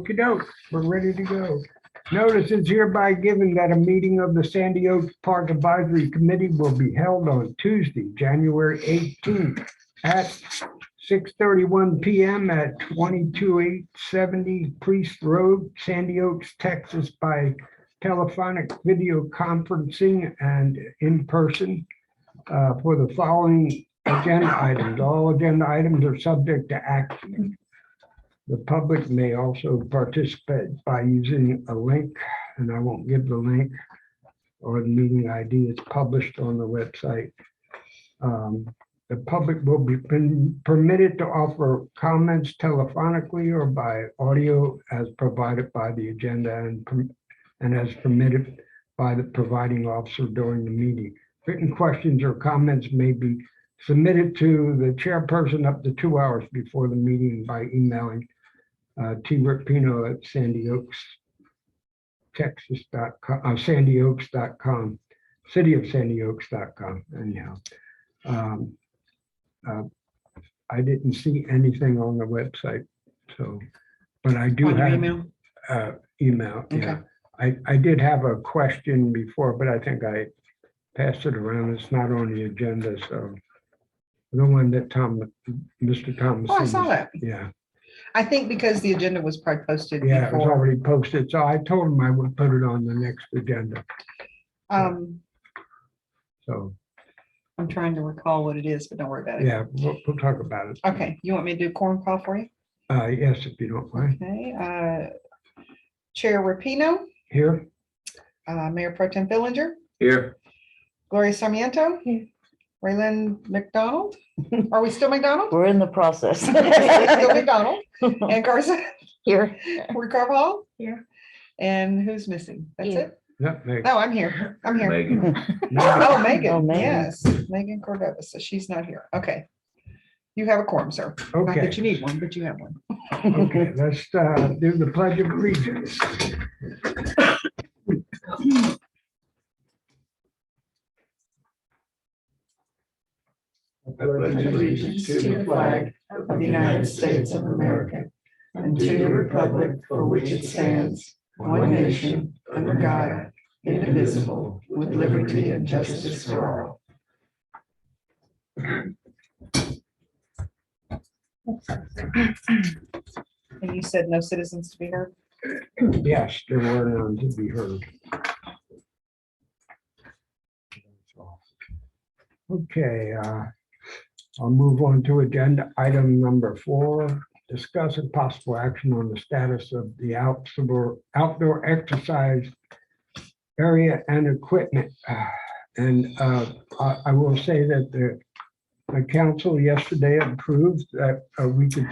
Okey-doke, we're ready to go. Notice is hereby given that a meeting of the Sandy Oaks Park Advisory Committee will be held on Tuesday, January 18th at 6:31 PM at 22870 Priest Road, Sandy Oaks, Texas, by telephonic video conferencing and in person for the following agenda items. All agenda items are subject to action. The public may also participate by using a link, and I won't give the link or the meeting ID. It's published on the website. The public will be permitted to offer comments telephonically or by audio as provided by the agenda and as permitted by the providing officer during the meeting. Written questions or comments may be submitted to the chairperson up to 2 hours before the meeting by emailing T.Rapino at sandyoaks.com, cityofsandyoaks.com. Anyhow, I didn't see anything on the website, so, but I do On your have email? email. Yeah, Okay. I did have a question before, but I think I passed it around. It's not on the agenda, so the one that Mr. Thomas. Oh, I saw that. Yeah. I think because the agenda was probably posted Yeah, it was before. already posted, so I told him I would put it on the next agenda, so, I'm trying to recall what it is, but don't worry about it. yeah, we'll talk about it. Okay, you want me to do quorum call for you? Yes, if you don't mind. Okay, Chair Rapino, Here, Mayor Pro Tem Fillinger, Here, Gloria Sarmiento, Raylan McDonald. Are we still McDonald? We're in the process. Still McDonald. And Carson, Here. Rick Carvajal. Here. And who's missing? That's Yeah. it? yeah, Meg. No, I'm here. I'm here. Megan. Oh, Megan, Oh, Megan. yes, Megan Cordova, so she's not here. Okay. You have a quorum, sir. Not Okay. that you need one, but you have one. Okay, let's do the pledge of allegiance. I pledge allegiance to the flag of the United States of America and to the republic for which it stands, one nation, under God, indivisible, with liberty and justice for all. And you said no citizens to be heard? Yes, there were none to be heard. Okay, I'll move on to agenda item number 4. Discuss a possible action on the status of the outdoor exercise area and equipment. And I will say that the council yesterday approved that we could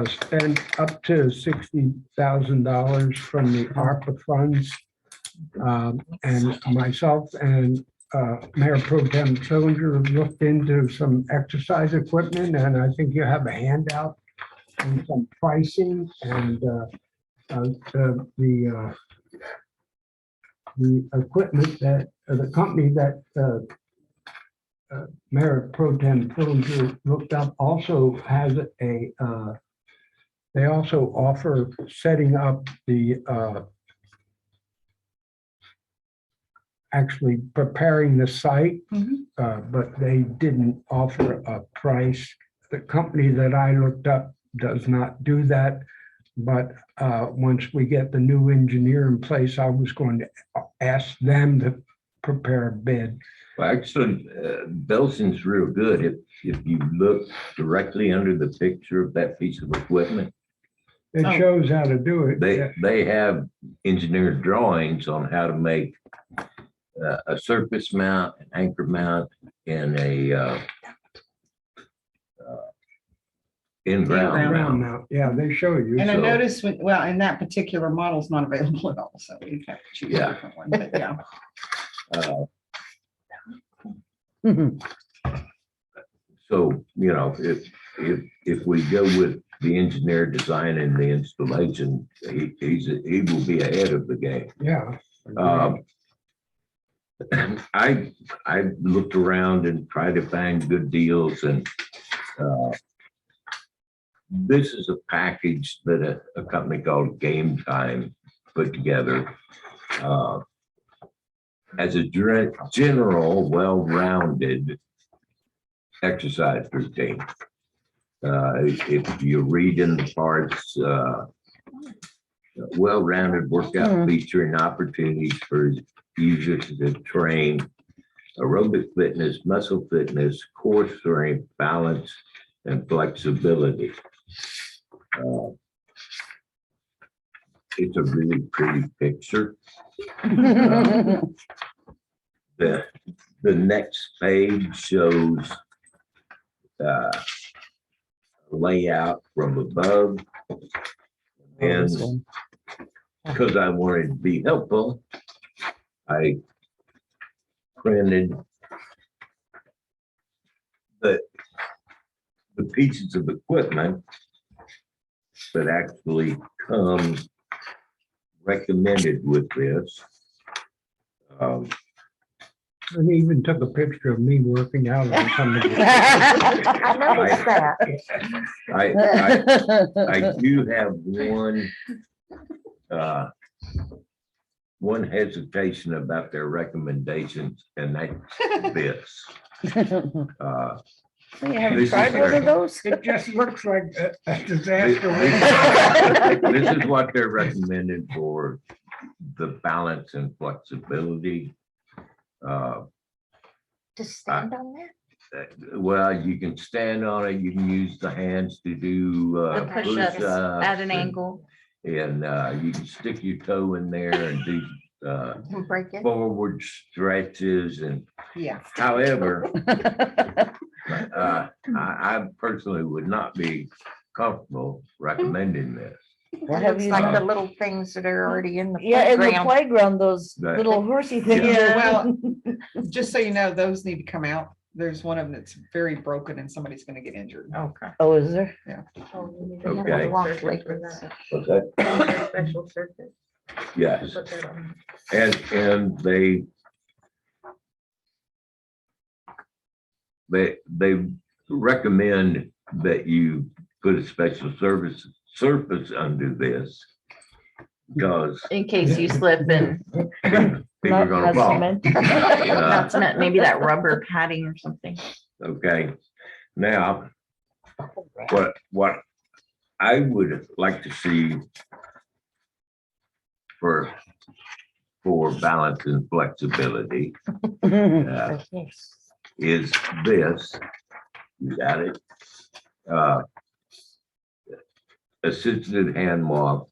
spend up to $60,000 from the ARPA funds. And myself and Mayor Pro Tem Fillinger looked into some exercise equipment, and I think you have a handout and some pricing and the equipment that the company that Mayor Pro Tem Fillinger looked up also has they also offer setting up the actually preparing the site, but they didn't offer a price. The company that I looked up does not do that. But once we get the new engineer in place, I was going to ask them to prepare a bid. Well, actually, Belson's real good. If you look directly under the picture of that piece of equipment, It Oh. shows how to do it. they have engineered drawings on how to make a surface mount, an anchor mount, and a in-ground In-ground Ground mount. mount, yeah, they show you. And I So- noticed, well, and that particular model is not available at all, so we have to choose a Yeah. different one, but yeah. Uh, So, you know, if we go with the engineer design and the installation, he will be ahead of the game. Yeah. I looked around and tried to find good deals, and this is a package that a company called Game Time put together. As a general, well-rounded exercise routine. If you read in the parts, well-rounded workout featuring opportunities for users to train aerobic fitness, muscle fitness, core strength, balance, and flexibility. It's a really pretty picture. The next page shows layout from above. And because I wanted to be helpful, I printed the pieces of equipment that actually come recommended with this. And he even took a picture of me working out on some of it. I noticed that. I do have one hesitation about their recommendations, and that's this. You haven't This is tried one their- of those? It just looks like a This disaster. this is what they're recommended for the balance and flexibility. To stand on that? Well, you can stand on it, you can use the hands to do The push-ups push-ups at an and- angle. And you can stick your toe in there and do And break it? forward stretches. And Yeah. however, I personally would not be comfortable recommending this. It have looks you like the done? little things that are already in the Yeah, in the playground. playground, those Right. little horsey things. Yeah, well, just so you know, those need to come out. There's one of them that's very broken and somebody's gonna get injured. Okay. Oh, is there? Okay. What's that? Special circuit. Yes, Put that on. and they recommend that you put a special surface under this because In case you slip and people are gonna Not fall. cement. not cement, maybe that rubber padding or something. Okay, now, what I would like to see for balance and flexibility is this. You got it. Assisted hand walk.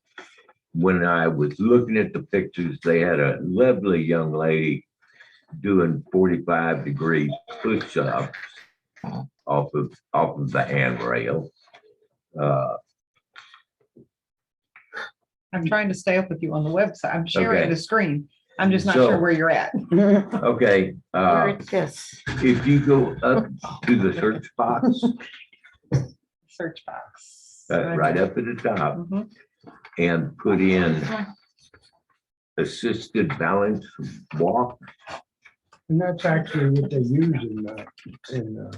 When I was looking at the pictures, they had a lovely young lady doing 45-degree push-ups off of the handrail. I'm trying to stay up with you on the website. I'm sharing Okay. the screen. I'm just not So- sure where you're at. Okay, Where it's this. if you go up to the search box, Search box. right up at the top, Mhm. and put in assisted balance walk. And that's actually what they use in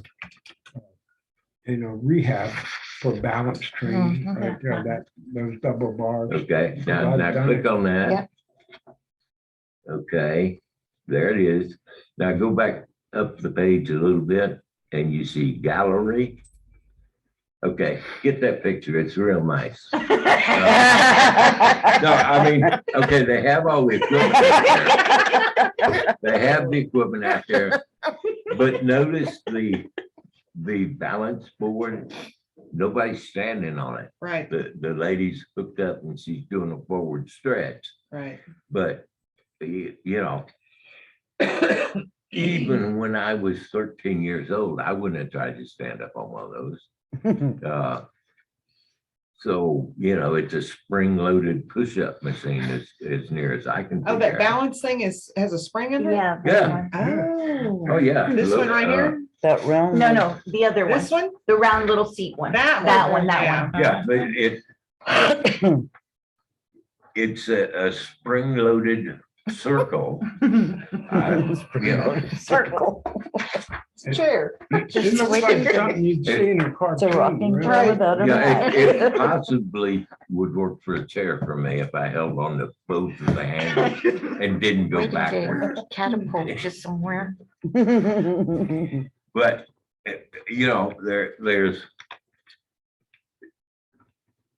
rehab for balance training, Mhm. right there, those double bars. Okay, now click on that. Yep. Okay, there it is. Now go back up the page a little bit and you see gallery. Okay, get that picture. It's real nice. No, I mean, okay, they have all the equipment out there. They have the equipment out there, but notice the balance board. Nobody's standing on it. Right, The lady's hooked up and she's doing a forward stretch, right. but you know, even when I was 13 years old, I wouldn't have tried to stand up on one of those. So, you know, it's a spring-loaded push-up machine as near as I can. Oh, figure that out. balance thing has a spring under it? Yeah. Yeah. Oh. Oh, yeah. This one Look, right here? That round. No, no, the other one, This one? the round little seat one. That That one, one, that yeah. one. Yeah, but it's a spring-loaded circle. You know, Circle. Chair. It Just looks wait like a minute. something you'd see in a It's a cartoon. rocking really. chair without a yeah, it back. possibly would work for a chair for me if I held on to both of the handles and didn't go Waiting backwards. to catapult you somewhere. But, you know, there's,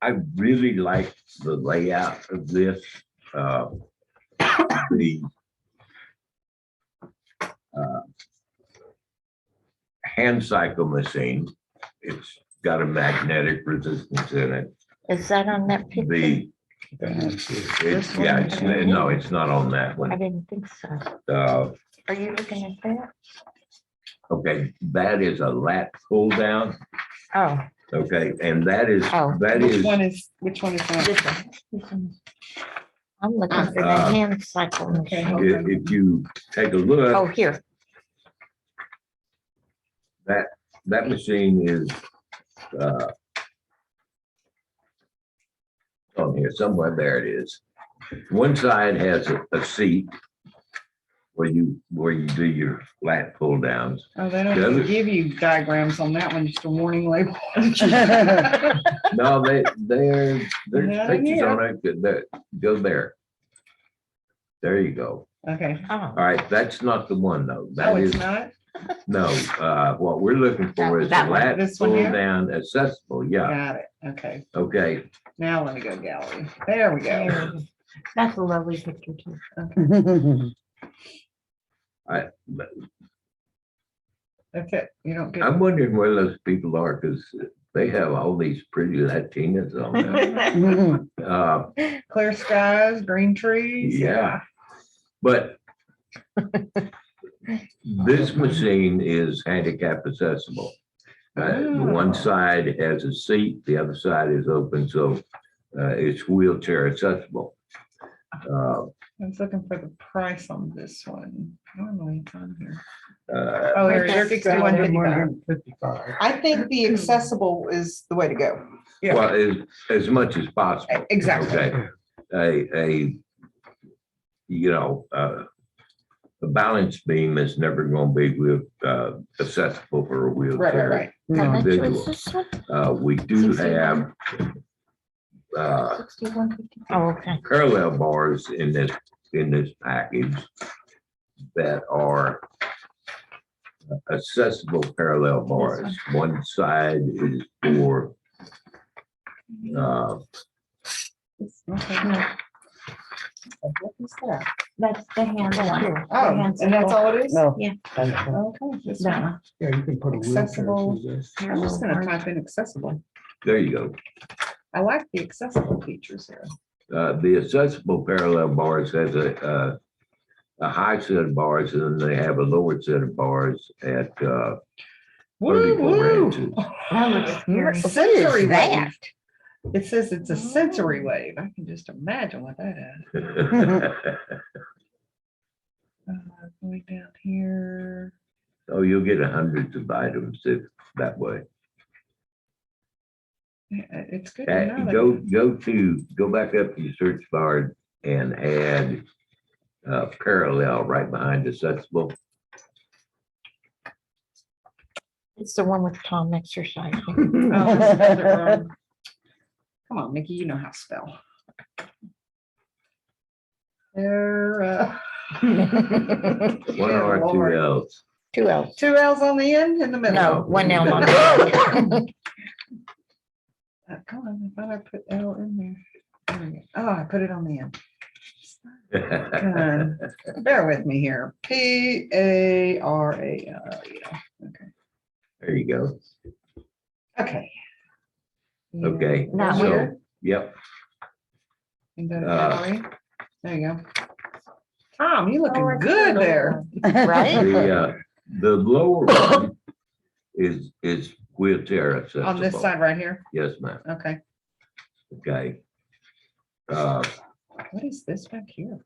I really like the layout of this. The hand cycle machine, it's got a magnetic resistance in it. Is that on that picture? The, it's, yeah, it's, no, it's not on that I one. didn't think so. Are you looking at that? Okay, that is a lat pull down. Oh, Okay, and that is, Oh. that Which is, one is that? this one. This one. I'm looking for the Uh, hand cycle Okay, machine. hold on. if you take a look, Oh, here. that machine is on here somewhere. There it is. One side has a seat where you do your lat pull downs. Oh, they don't The other- even give you diagrams on that one, just a warning label. No, there's Not in pictures here. on it that go there. There you go. Okay. Oh, All right, that's not the one though. Oh, That it's is, not? no, what we're looking for is a That one, lat this one pull here? down accessible. Yeah, Got it. Okay. okay. Now let me go gallery. There we go. there it is. That's a lovely picture too. That's it. You don't get. I'm wondering where those people are because they have all these pretty Latinas on there. Clear skies, green trees. Yeah. But this machine is handicap accessible. The one Oh. side has a seat, the other side is open, so it's wheelchair accessible. I was looking for the price on this one. Normally it's on here. Uh, Oh, here it is, 61.55. 61.55. I think the accessible is the way to go. Yeah. Well, as much as possible. Exactly. Okay. You know, a balance beam is never going to be accessible for a Right, wheelchair. right. How much individual. was this one? We do 61? have 61.50. Oh, okay. parallel bars in this package that are accessible parallel bars. One side is for Okay. That's the hand one. Oh, and that's all it is? No. Yeah. Okay. this That one. one. Yeah, you can put a wheelchair Accessible. through this. I'm just gonna type in accessible. there you go. I like the accessible features here. The accessible parallel bars has a high set of bars, and then they have a lower set of bars at vertical Woo-woo. ranges. That looks scary. What is Sensory that? wave. It says it's a sensory wave. I can just imagine what that is. Going down here. Oh, you'll get hundreds of items if that way. Yeah, it's good to know Go back up to your search bar and add parallel right behind accessible. It's the one with Tom exercising. Oh, this is the wrong- Come on, Mickey, you know how to spell. There. One R, two Lord. L's. 2 L's. 2 L's on the end in the middle. No, 1 L on the Come on, I thought I put L in there. There we go. Oh, I put it on the end. Good. Bear with me here. P-A-R-A-L. Yeah, okay. There you go. Okay. Yeah. Okay. That So, Here, yep. and go to Uh, gallery. There you go. Tom, you Oh, looking it's good good. there. Right? The lower one is wheelchair accessible. On this side right here. Yes, ma'am. Okay. Okay. What is this back here?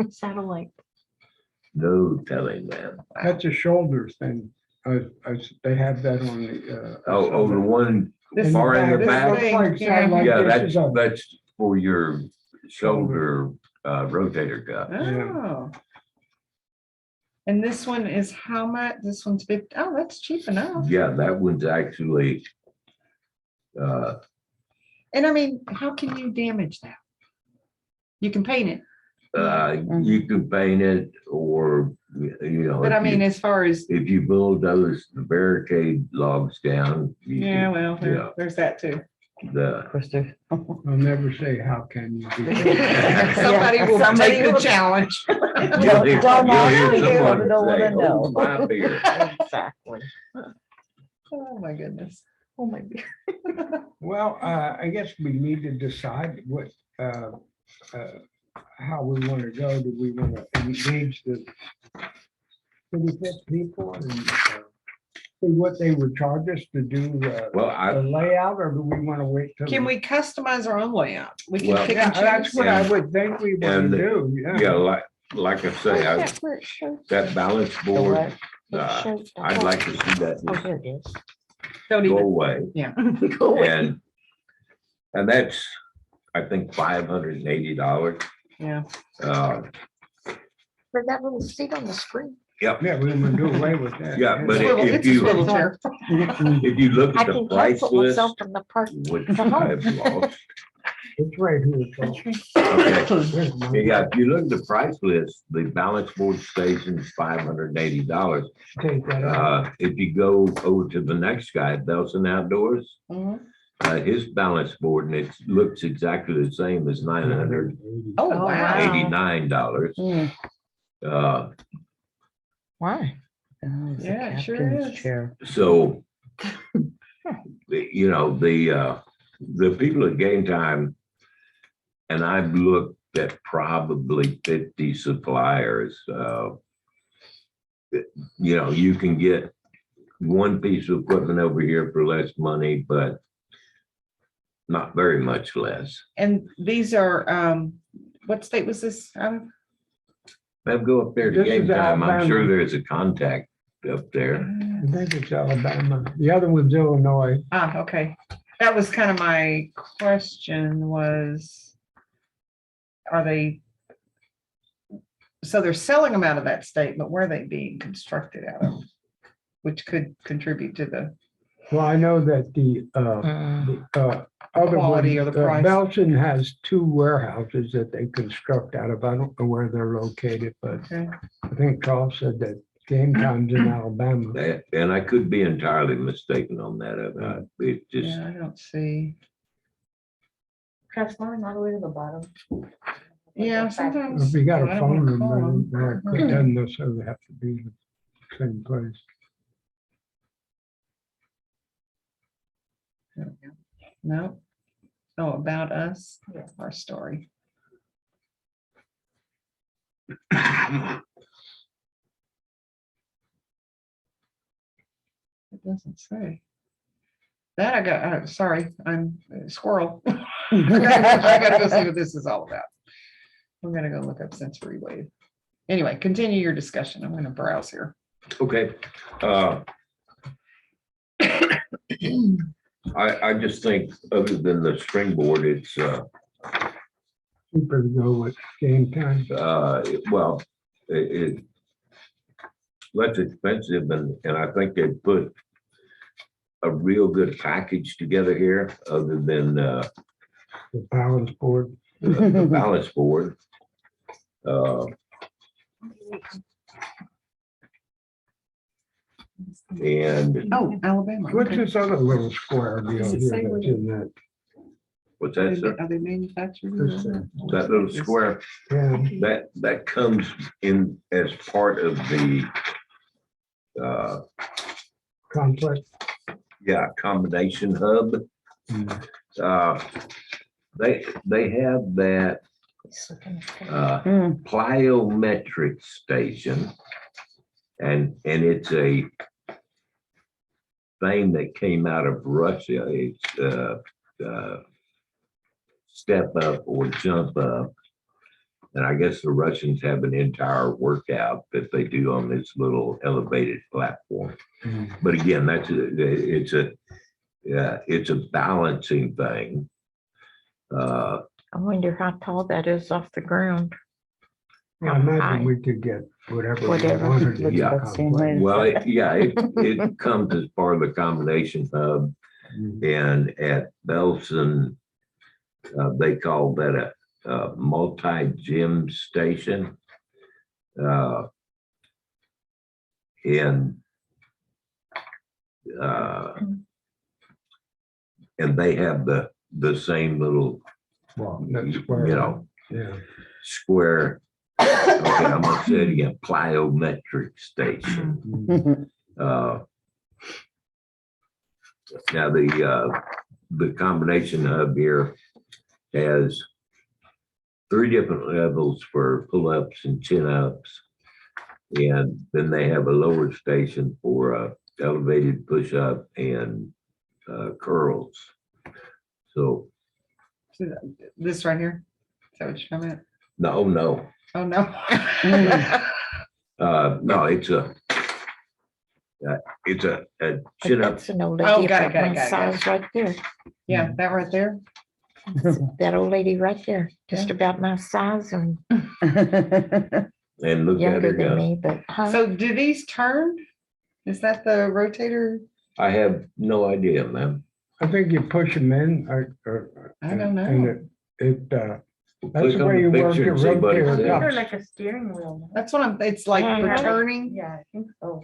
Satellite. No telling, man. That's a shoulders thing. They have that on the. Oh, the one This- far in the This back? looks like Yeah. satellite Yeah, dishes on- that's for your shoulder rotator cuff. Oh. And this one is how much? This one's 50. Oh, that's cheap enough. Yeah, that one's actually, And I mean, how can you damage that? You can paint it, you can paint it or, you know. but I if mean, you- as far as, If you bulldoze the barricade logs down. you yeah, can- well, Yeah, there's that too. the, Of course, there's. I'll never say, how can you be? Somebody will Somebody take the will- challenge. you'll hear- Don't you'll hear know. You someone don't wanna say, know. "Oh, my beer." Exactly. Oh, my goodness. Oh, my God. Well, I guess we need to decide what, how we want to go. Do we want to engage the city fit people and see what they would charge us to do Well, the layout, or do we want to wait till? Can we customize our own layout? We can Well, pick Yeah, and that's choose. what I would think we want And- to do. yeah, like I say, that balance board, I'd like to see that Oh, just here it is. Don't go even, away. Go away. And that's, I think, $580. yeah. For that little seat on the screen. Yep, Yeah, we want to do away with that. Yeah, but Swivel- if It's a you- swivel chair. if you look I at the can price cancel list, myself from the park. which Come on. I've lost. It's right here. Charles. Okay. There's mine. Yeah, if you look at the price list, the balance board station is $580. Take that out. If you go over to the next guy, Belson Outdoors, Mhm. his balance board, and it looks exactly the same as $989. Oh, Oh, wow. Uh, Why? Oh, it's the Yeah, it sure captain's is. chair. So, you know, the people at Game Time, and I've looked at probably 50 suppliers. You know, you can get one piece of equipment over here for less money, but not very much less. And these are, what state was this out of? I'll go up there to This Game is Time. I'm sure Alabama. there's a contact up there. I think it's Alabama. The other one's Illinois. Ah, okay. That was kind of my question was, are they, so they're selling them out of that state, but where are they being constructed out of? Which could contribute to the, Well, I know that the other Quality one, or the price. Belson has two warehouses that they construct out of. I don't know where they're located, but okay. I think Charles said that Game Time's in Alabama. And I could be entirely mistaken on that. It just, Yeah, I don't see. Press mine all the way to the bottom. Yeah, sometimes. If you got I a don't wanna phone call number, them. it doesn't necessarily have to be the same place. No. Oh, about us, Yeah. our story. It doesn't say. That I got, sorry, I'm a squirrel. I gotta go see what this is all about. I'm gonna go look up Sensory Wave. Anyway, continue your discussion. I'm gonna browse here. okay. I just think other than the springboard, it's, Cheaper to go with Game Time. well, it less expensive and I think they put a real good package together here other than The balance board. the balance board. And Oh, Alabama. What's okay. this other little square deal Does it here say that's where in that? what's that, sir? Are they manufactured? This, That little square, Yeah, that comes in as part of the complex. yeah, combination hub. They have that plyometric station. And it's a thing that came out of Russia. It's step up or jump up. And I guess the Russians have an entire workout that they do on this little elevated platform. But again, it's a balancing thing. I wonder how tall that is off the ground. I How imagine high? we could get whatever we Whatever. wanted. in Yeah. the complex. Well, it comes as part of the combination hub, Mm. and at Belson, they call that a multi-gym station. And they have the same little, Well, that's you where, know, yeah. square, okay, I'm gonna say it again, plyometric station. Mm. Now the combination hub here has 3 different levels for pull-ups and chin-ups. And then they have a lower station for elevated push-up and curls. So, This right here? Is that what you're talking about? no, Oh, no. no, it's a But chin-up. that's an old Oh, lady got it, about got it, my got it, got it. size right there. Yeah, that right there. That old lady right there, just about my size and And look at younger her than now. me, but huh? So do these turn? Is that the rotator? I have no idea, ma'am. I think you push them in. I don't and know. That's Click the on way the you work picture your and see what it rotator says. cuffs. They're like a steering wheel. That's what it's like for Yeah. turning. Yeah, I think so.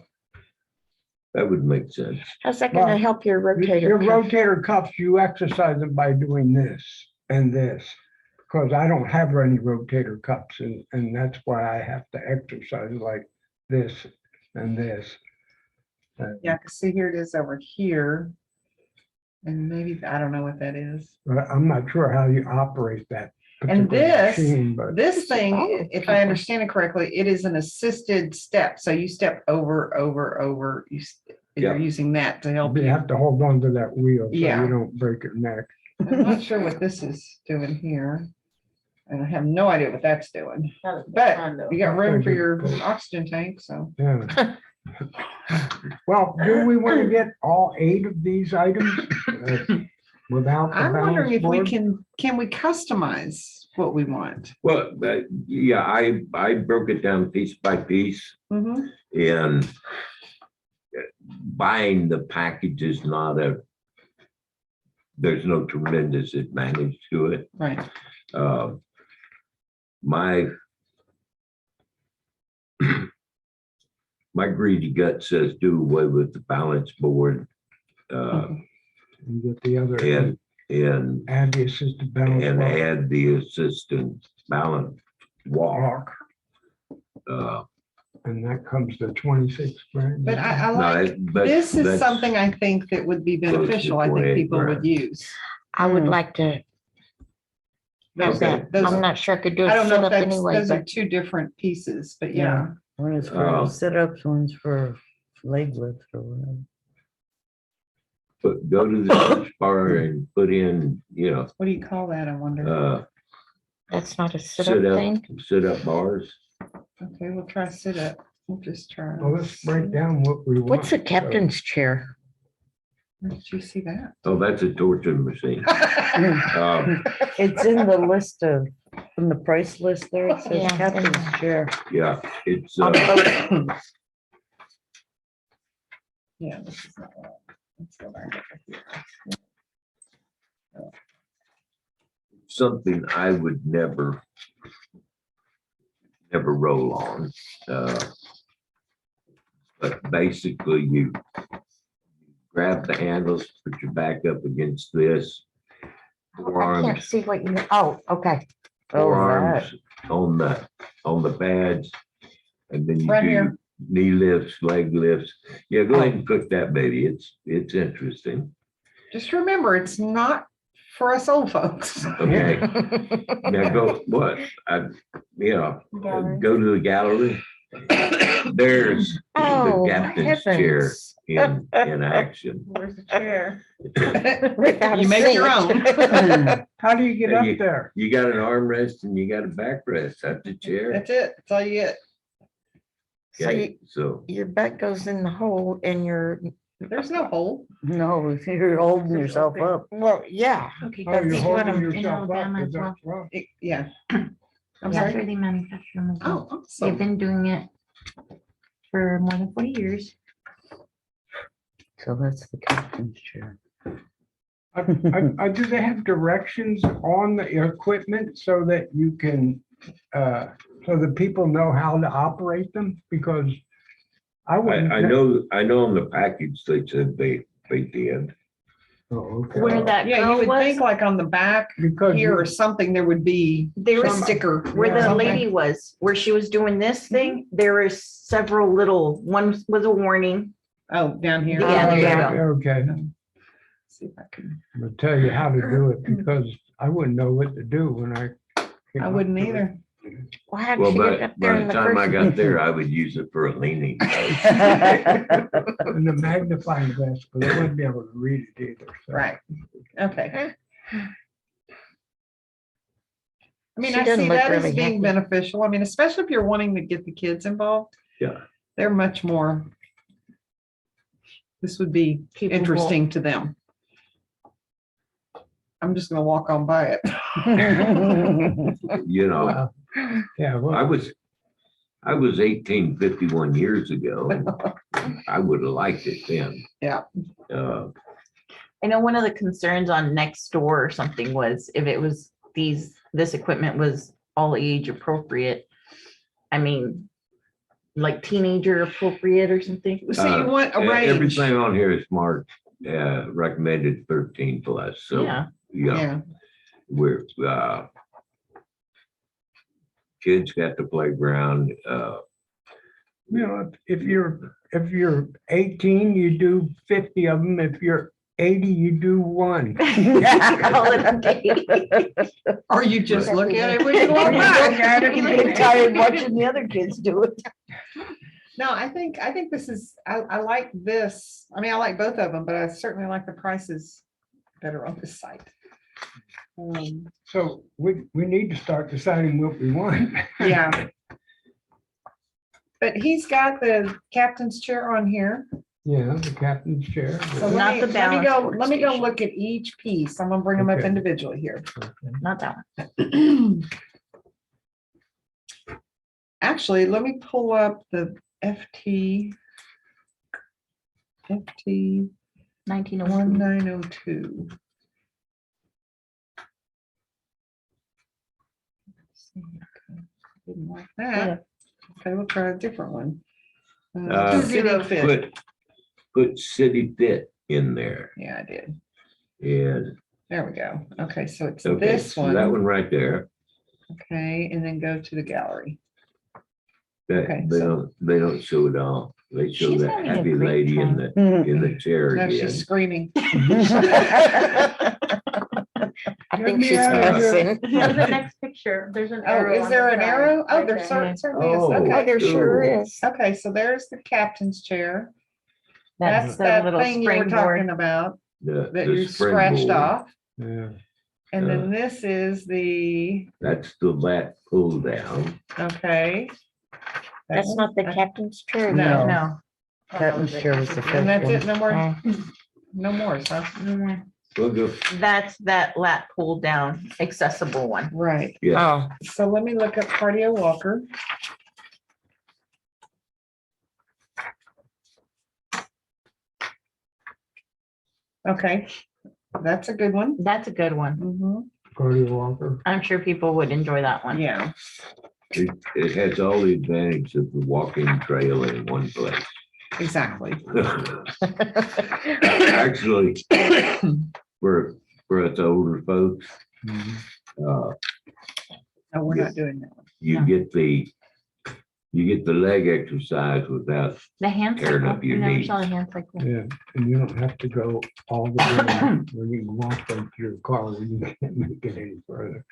That would make sense. How's that gonna Well, help your Your rotator? cuff? rotator cuffs, you exercise them by doing this and this. Because I don't have any rotator cuffs and that's why I have to exercise like this and this. Yeah, cause see, here it is over here. And maybe, I don't know what that is. But I'm not sure how you operate that. And particular this- machine, But This This is thing, all of if I understand it correctly, it is an assisted step. So you step over. You're Yeah. using that to help you you. have to hold on to that wheel so Yeah. you don't break your neck. I'm not sure what this is doing here. And I have no idea what that's doing. But you got room for your oxygen tank, so. Yeah. Well, do we want to get all 8 of these items without the I'm wondering balance if we board? can we customize what we want? Well, yeah, I broke it down piece by piece, Mhm. and buying the package is not there's no tremendous advantage to it. Right. My my greedy gut says do away with the balance board, And get the other, and add the assisted balance and board. add the assistant balance walk. And that comes to 26 grand. But I No, like, but this is that's- something I think that would be Close to beneficial. I think 28 people would grand. use. I would like to have Those, that. those, I'm not sure I could do I a don't know if sit-up that's, anyway, those are but two different pieces, but yeah. One is Oh. for sit-ups, one's for leg lifts or whatever. But go to the search bar and put in, What do you call that? I wonder. that's not a sit-up thing. sit up bars. Okay, we'll try sit up. We'll just try. Well, let's break down what we want. What's a So, captain's chair? Where did you see that? Oh, that's a torture machine. It's in the list of, from the price list there, it says Yeah. captain's chair. Yeah, it's, On both. Yeah. This is not right. Let's go back over here. something I would never roll on. But basically you grab the handles, put your back up against this, I can't forearms, see what you, oh, okay. Oh, that. forearms on the pads. And then you Right do here. knee lifts, leg lifts. Yeah, go ahead and cook that baby. It's interesting. Just remember, it's not for us old folks. Okay, now go, what? Go to the gallery. There's the Oh, captain's chair heavens. in action. Where's the chair? Without a You make your seat. How do you get Yeah, up there? You got an armrest and you got a backrest. That's a chair. That's it. That's all you get. So Okay, so your butt goes in the hole and your There's no hole. No, you're holding yourself up. Well, yeah. Okay, Oh, that's you're what holding I'm in yourself up. Alabama Is as that well. right? Yeah. I'm That's sorry. where they manufacture them as well. Oh, They've awesome. been doing it for more than 40 years. So that's the captain's chair. Do they have directions on the equipment so that you can, so that people know how to operate them? Because I wouldn't. I know on the package, they said they did. Oh, okay. Where that Yeah, you girl would was, think like on the back Because here or you- something, there would be there a was sticker. where the something. lady was, where she was doing this thing, there were several little, one was a warning. Oh, down here. Yeah, there you go. Okay, See if I can. I'll tell you how to do it because I wouldn't know what to do when I. came I up wouldn't to it. either. Well, how did Well, she get by up there by in the the time I first? got there, I would use it for a leaning. And the magnifying glass, but I wouldn't be able to read it either. so. Right. Okay. I mean, She I doesn't see look that as really being happy. beneficial. I mean, especially if you're wanting to get the kids involved. Yeah. They're much more. This would be People will- interesting to them. I'm just gonna walk on by it. You know, Well, Yeah, I well, was 1851 years ago. I would have liked it then. Yeah. I know one of the concerns on Nextdoor or something was if it was this equipment was all age appropriate. I mean, like teenager appropriate or something. So you want a range. Everything on here is marked, recommended 13 plus, so, Yeah, yeah, Yeah, we're, kids got the playground, you know, if you're 18, you do 50 of them. If you're 80, you do one. Call it a day. or you just look at it when you walk You by. look at it, you get tired watching the other kids do it. No, I think this is, I like this. I mean, I like both of them, but I certainly like the prices better on this site. So we need to start deciding what we want. Yeah. But he's got the captain's chair on here. Yeah, the captain's chair. So Not the balance let me go workstation. look at each piece. I'm gonna bring them up Okay. individually here. Not that one. Actually, let me pull up the FT 1901. 1902. Didn't like that. Okay, we'll try a different one. City Fit. put city fit in there. Yeah, I did. And, There we go. Okay, so it's okay, this so that one. one right there, Okay, and then go to the gallery. that, Okay, they so- don't show it all. They show She's that having a happy great lady in time. the chair No, again. she's screaming. I Let think me she's out of here. cussing. On the next picture, there's an Oh, arrow. is on there the an side, arrow? Oh, right there there. certainly is. Oh. Oh, Okay. there sure Cool. is. Okay, so there's the captain's chair. That's That's the that little thing you were talking springboard. about that The you scratched springboard. off. Yeah. And then this is the, That's the lat pull down. okay. That's not the captain's chair. No. No. Captain's chair was the And first that's it, one. no more, Oh, no more, so, No more. We'll go, That's that lat pull down accessible one. right. yeah, Oh, So let me look up cardio walker. Okay, that's a good one. That's a good one. Mhm. Cody Walker. I'm sure people would enjoy that one. Yeah, it has all the advantage of the walking trail in one place. exactly. Actually, for us older folks, uh, No, we're not doing that one. you No. get the leg exercise without, The hand Tearing cycle. up your I never knees. saw the hand cycle. Yeah, and you don't have to go all the way when you can walk them to your car when you can't make it any further.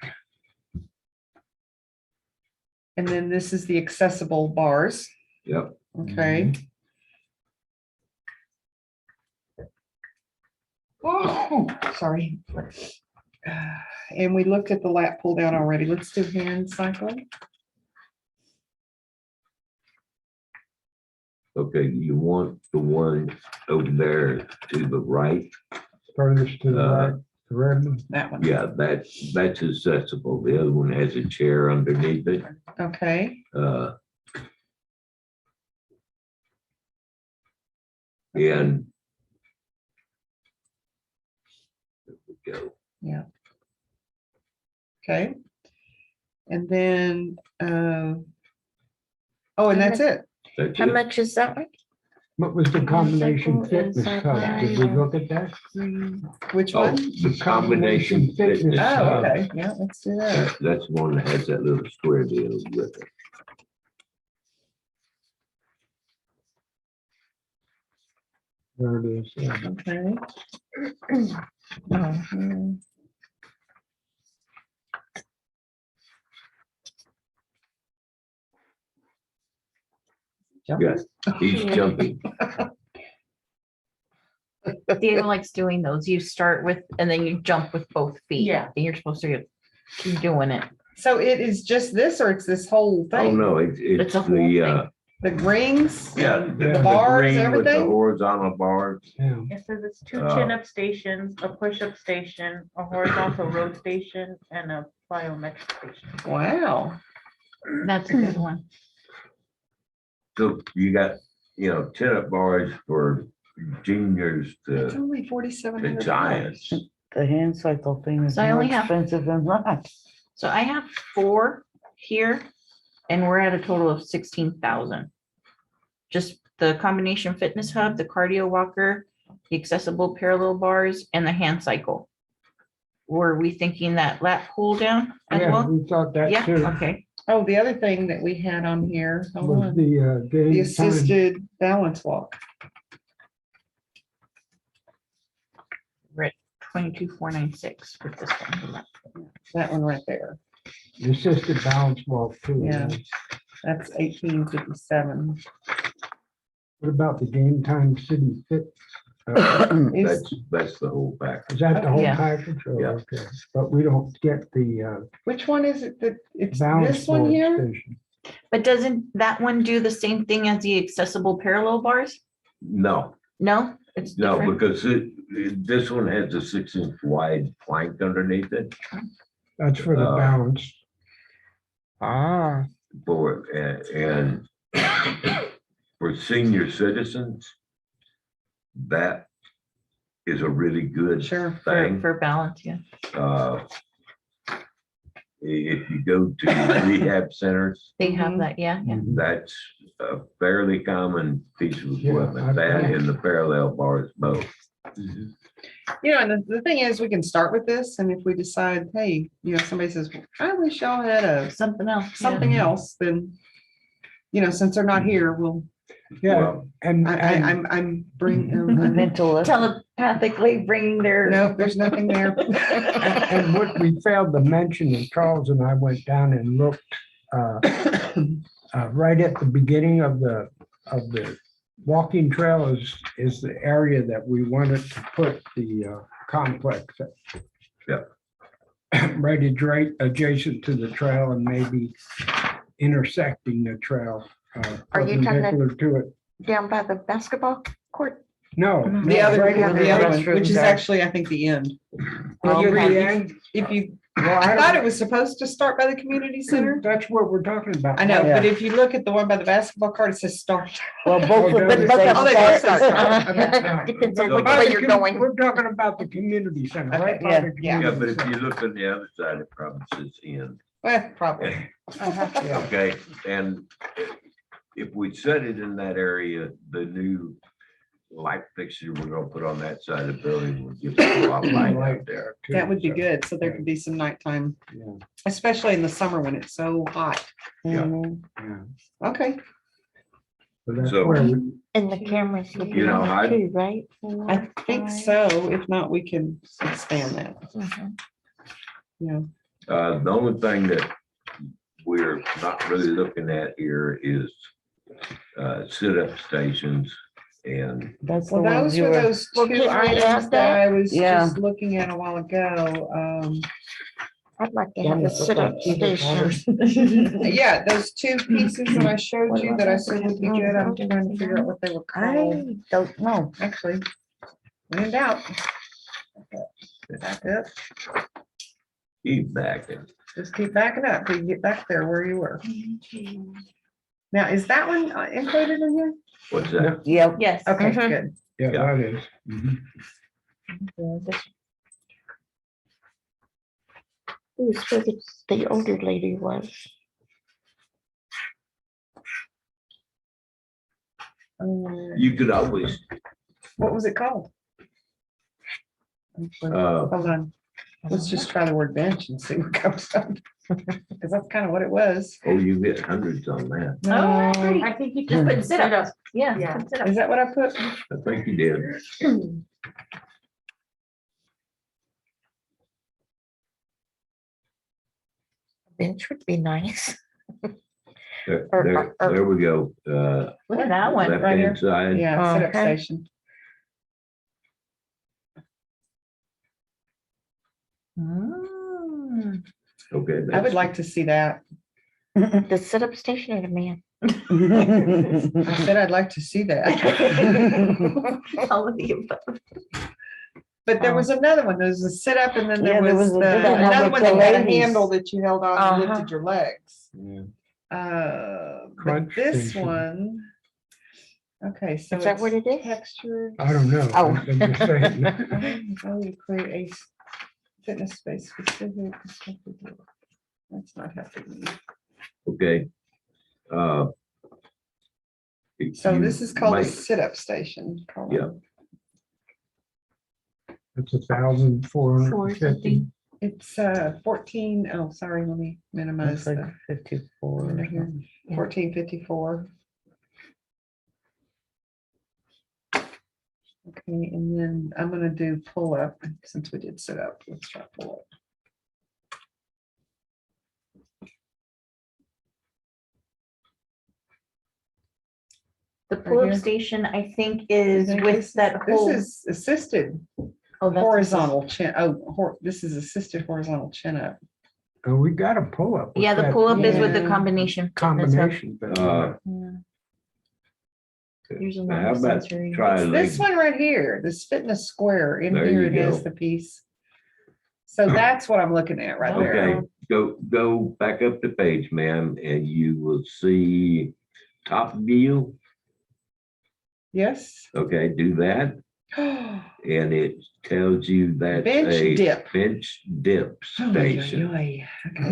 And then this is the accessible bars, yep, okay? Oh, sorry. And we looked at the lat pull down already. Let's do hand cycle. Okay, you want the one over there to the right? Furthest to the right, the red one. That one. Yeah, that's accessible. The other one has a chair underneath it. Okay, And there we go. okay. And then, oh, and that's it. That's How it. much is that one? What was the combination Cycle is fitness hub? Did we look at that? Which Oh, one? the combination fitness. Oh, hub. okay, yeah, let's do that. That's the one that has that little square deal with it. There it is. Yeah. Okay. Oh, Yes, he's jumping. Diego likes doing those. You start with, and then you jump with both feet. Yeah. And you're supposed to keep doing it. So it is just this, or it's this whole Oh, thing? no, it's It's a whole the, The rings? yeah, and the bars, green with the everything? horizontal bars. Yeah. It says it's two Oh. chin-up stations, a push-up station, a horizontal road station, and a plyometric station. Wow. That's a good one. So you got, 10-up bars for juniors It's to only 4,700. giants. The hand cycle thing is So I more only have- expensive than that. So I have 4 here and we're at a total of 16,000. Just the combination fitness hub, the cardio walker, the accessible parallel bars and the hand cycle. Were we thinking that lat pull down as Yeah, well? we thought that Yeah, too. okay. Oh, the other thing that we had on here, hold Was on, the the game time. assisted balance walk. We're at 22,496 with this one. That one right there. The assisted balance walk too. Yeah. That's 1857. What about the game time city fit? Is, That's the whole package. Is that the whole Yeah. package? Oh, Yeah. Okay, but we don't get the which one is it that, it's balance this one board here? station. But doesn't that one do the same thing as the accessible parallel bars? No, No, it's no, different. because this one has a 6-inch wide plank underneath it That's for the balance. ah, for, and for senior citizens, that is a really good Sure. thing. For balance, yeah. Uh, If you go to rehab centers, They have Mhm. that, yeah, yeah. that's a fairly common piece of Yeah, equipment, that and the parallel bars both. You know, and the thing is, we can start with this, and if we decide, hey, somebody says, I wish y'all had Something else. yeah. something else, then, since they're not here, we'll, Yeah, Well, and, I'm bringing, Mental. Telepathically bringing their. no, there's nothing there. and what we failed to mention is Charles and I went down and looked right at the beginning of the walking trail is the area that we wanted to put the complex. at. Yeah. Right, it's right adjacent to the trail and maybe intersecting the trail. Are you talking perpendicular to it. down by the basketball court? No. The no, other, right in the other one, restroom which is guy. actually, I think, the end. Oh, If you- the end? If you, Well, I I thought it don't- was supposed to start by the community center. That's what we're talking about. I know, but Yeah. if you look at the one by the basketball court, it says start. Well, both of Oh, them but say both of them start. say Uh-huh. Depends on which way you're going. We're talking about the community center, right? Okay, by yeah, the yeah. Yeah, but community if you center. look on the other side, it probably says end. Well, probably. Yeah. Okay, and if we set it in that area, the new light fixture we're gonna put on that side of the building will give us a lot of light out there. too, That would be so, good. So there could be some nighttime, yeah, especially in the summer when it's so hot. Yeah. Mhm. yeah. Okay. So that's So- where we- And the cameras would be You know, on I- it too, right? I think so. If not, we can expand that. Mhm. Yeah. The only thing that we're not really looking at here is sit-up stations and That's the Well, ones those you were were, those Well, two can we items add that that? I was Yeah. just looking at a while ago. I'd like to One have a that look sit-up like keyboard station. monitors. Yeah, those two pieces that I showed you that I said would be good, I'm trying to figure out what they were called. I don't know. Actually, when in doubt. Back up, Keep backing. just keep backing up till you get back there where you were. Now, is that one included in here? What's that? Yep. Yes. Okay, Mhm. good. Yeah, Yeah. that is. Mhm. Who's where the older lady was? You could always, What was it called? uh, Hold on, let's just try the word bench and see what comes up. Because that's kind of what it was. oh, you get hundreds on that. Oh, No, I think you Just just put sit-ups. Yeah. Yeah. put sit-ups. is that what I put? I think you did. Bench would be nice. There we go. Look at that one. Right here? Left-hand side. Yeah, sit up Okay. station. Mm. Okay. I would that's- like to see that. The sit-up station or the man? I said I'd like to see that. All of the above. But there was another one, there was a sit up and then Yeah, there there was was a the- different one another with one the that had a ladies. handle that you held on and Uh-huh. lifted your legs. Yeah. But Crunch this station. one. Okay, so. Is that what it's it is? Texture. I don't know. Oh. I'm just saying. Oh, you create a fitness space specific. That's not happening. Okay. So you this is called a might- sit-up station. Colin. Yeah. It's 1,450. It's 14, oh, sorry, let me minimize Looks like the 54. or under here. something. 1454. Okay, and then I'm gonna do pull up, since we did sit up, let's try pull up. The Right pull-up here. station, I think, is Think with this- that whole. This is assisted Oh, that's- horizontal chin, this is assisted horizontal chin up. Oh, we got a pull-up. with Yeah, the that pull-up is with the Yeah. combination. fitness hub. Combination. but, Here's a How about non-sensory. try It's leg? this one right here, this fitness square, in There here you it is, go. the piece. So that's what I'm looking at right there. Okay, go back up the page, ma'am, and you will see top view. Yes. Okay, do that, and it tells you that's Bench a dip. bench dip station. Okay,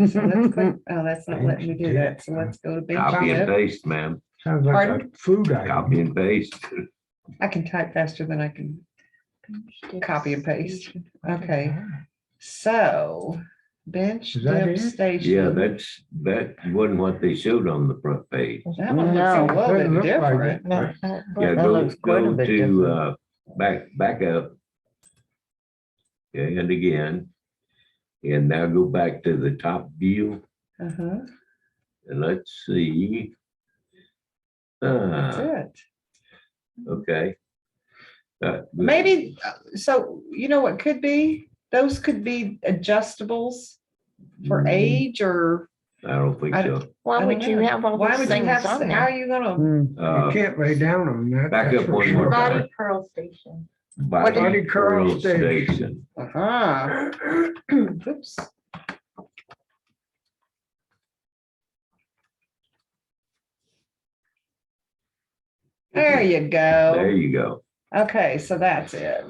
so let's click, oh, that's not letting me do that, so let's go to bench Copy and dip. paste, ma'am. Sounds like a Pardon? food item. Copy and paste. I can type faster than I can copy and paste. Okay, so bench Is that dip it? station. Yeah, that wasn't what they showed on the front page. That one looks No, a little doesn't bit look like different. No, Yeah, That go, looks quite a go bit to, different. back up. Okay, and again. And now go back to the top view, Uh-huh, and let's see. that's it. Okay. Maybe, so you know what could be? Those could be adjustables for age or, I don't think I so. why I would don't you know. have all why those would you things have, on how are there? you gonna? Hmm. You can't lay down on that. Back that's up for one sure. more time. Body curl station. Body curl curl station. station. Uh-huh. Oops. There you There go. you go. Okay, so that's it.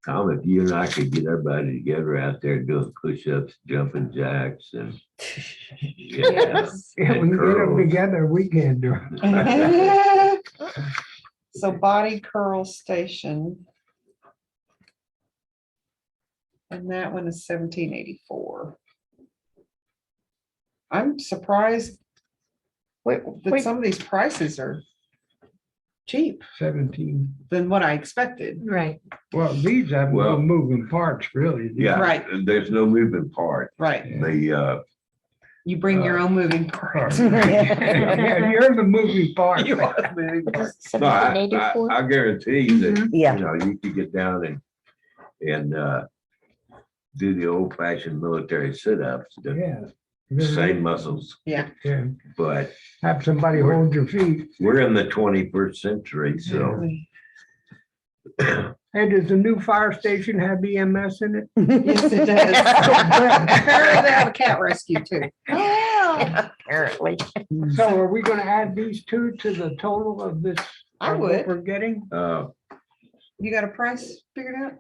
Tom, if you and I could get everybody together out there doing push-ups, jumping jacks and. Yeah. Yes. Yeah, we and get them curls. together, we can do it. So body curl station. And that one is 1784. I'm surprised Wait, that wait, some of these prices are cheap 17. than what I expected. Right. Well, these have no Well- moving parts, really. Yeah, Right. there's no moving part. Right. The, You bring your own moving parts. Yeah, you're the moving part. You are the moving what parts. is no, I 1784? I guarantee you that, Mhm. Yeah. you know, you could get down and do the old fashioned military sit-ups, the Yeah. same muscles, Yeah, Yeah, but have somebody hold your feet. we're in the 21st century, so. Hey, does the new fire station have EMS in it? yes, it does. Apparently they have a cat rescue too. Apparently. So are we gonna add these two to the total of this? I of what would. We're getting? You got a price figured out?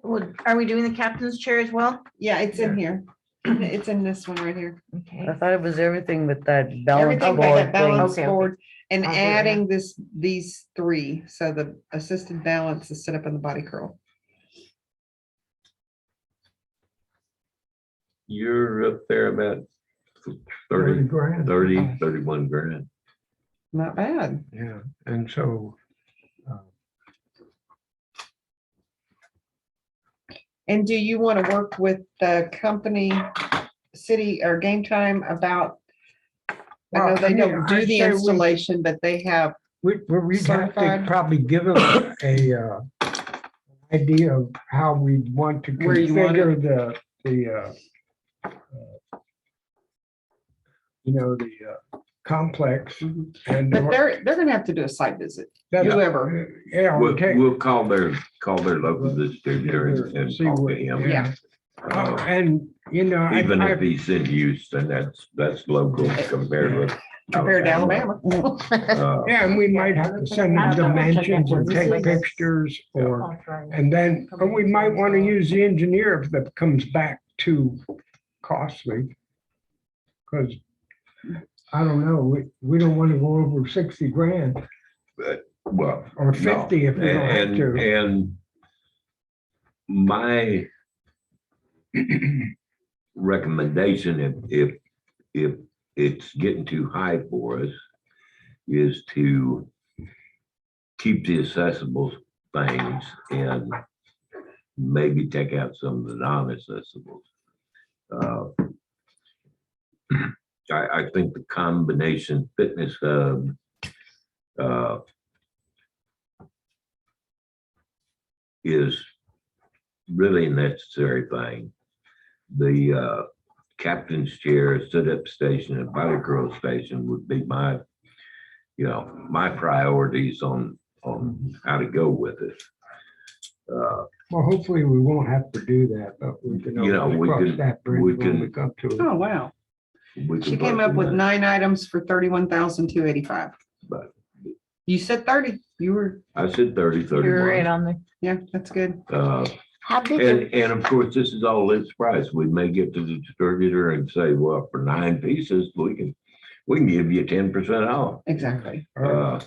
Are we doing the captain's chair as well? Yeah, it's in here. It's in this one right here. Okay. I thought it was everything with that balance Everything but board that balance Okay, okay. board and I'll do it now. adding these three. So the assisted balance, the sit up and the body curl. You're up there about 30 30, grand. 30, 31 grand. Not bad. Yeah, and so. And do you want to work with the company, city or Game Time about? I know Well, they I mean, don't do I'd the say we- installation, but they have, We'd have to Certified? probably give them a idea of how we want to Where you want configure the complex and. but they're gonna have to do a site visit. that's- whoever. Yeah. We'll, okay. we'll call their local distributor and See talk to what- him. Yeah. Oh, and, you know, Even I, if he's in Houston, that's local compared with. Compared to Alabama. yeah, and we might have to send them dimensions or take pictures or, and then, or we might want to use the engineer if that comes back too costly. Because, I don't know, we don't want to go over 60 grand Well. or 50 if we don't have And, to. and my recommendation, if it's getting too high for us, is to keep the accessible things and maybe take out some of the non-accessibles. I think the combination fitness hub is really a necessary thing. The captain's chair, sit-up station, and body curl station would be my, my priorities on how to go with it. Well, hopefully we won't have to do that, but we can You know, always we cross can- that bridge we when we can- come to it. Oh, wow. We She can came work up with that. 9 items for 31,285. But- You said 30. You were, I said 30, You're right 31. on there. yeah, that's good. How big, is- And of course, this is all list price. We may get to the distributor and say, well, for 9 pieces, we can give you 10% off. Exactly. Uh,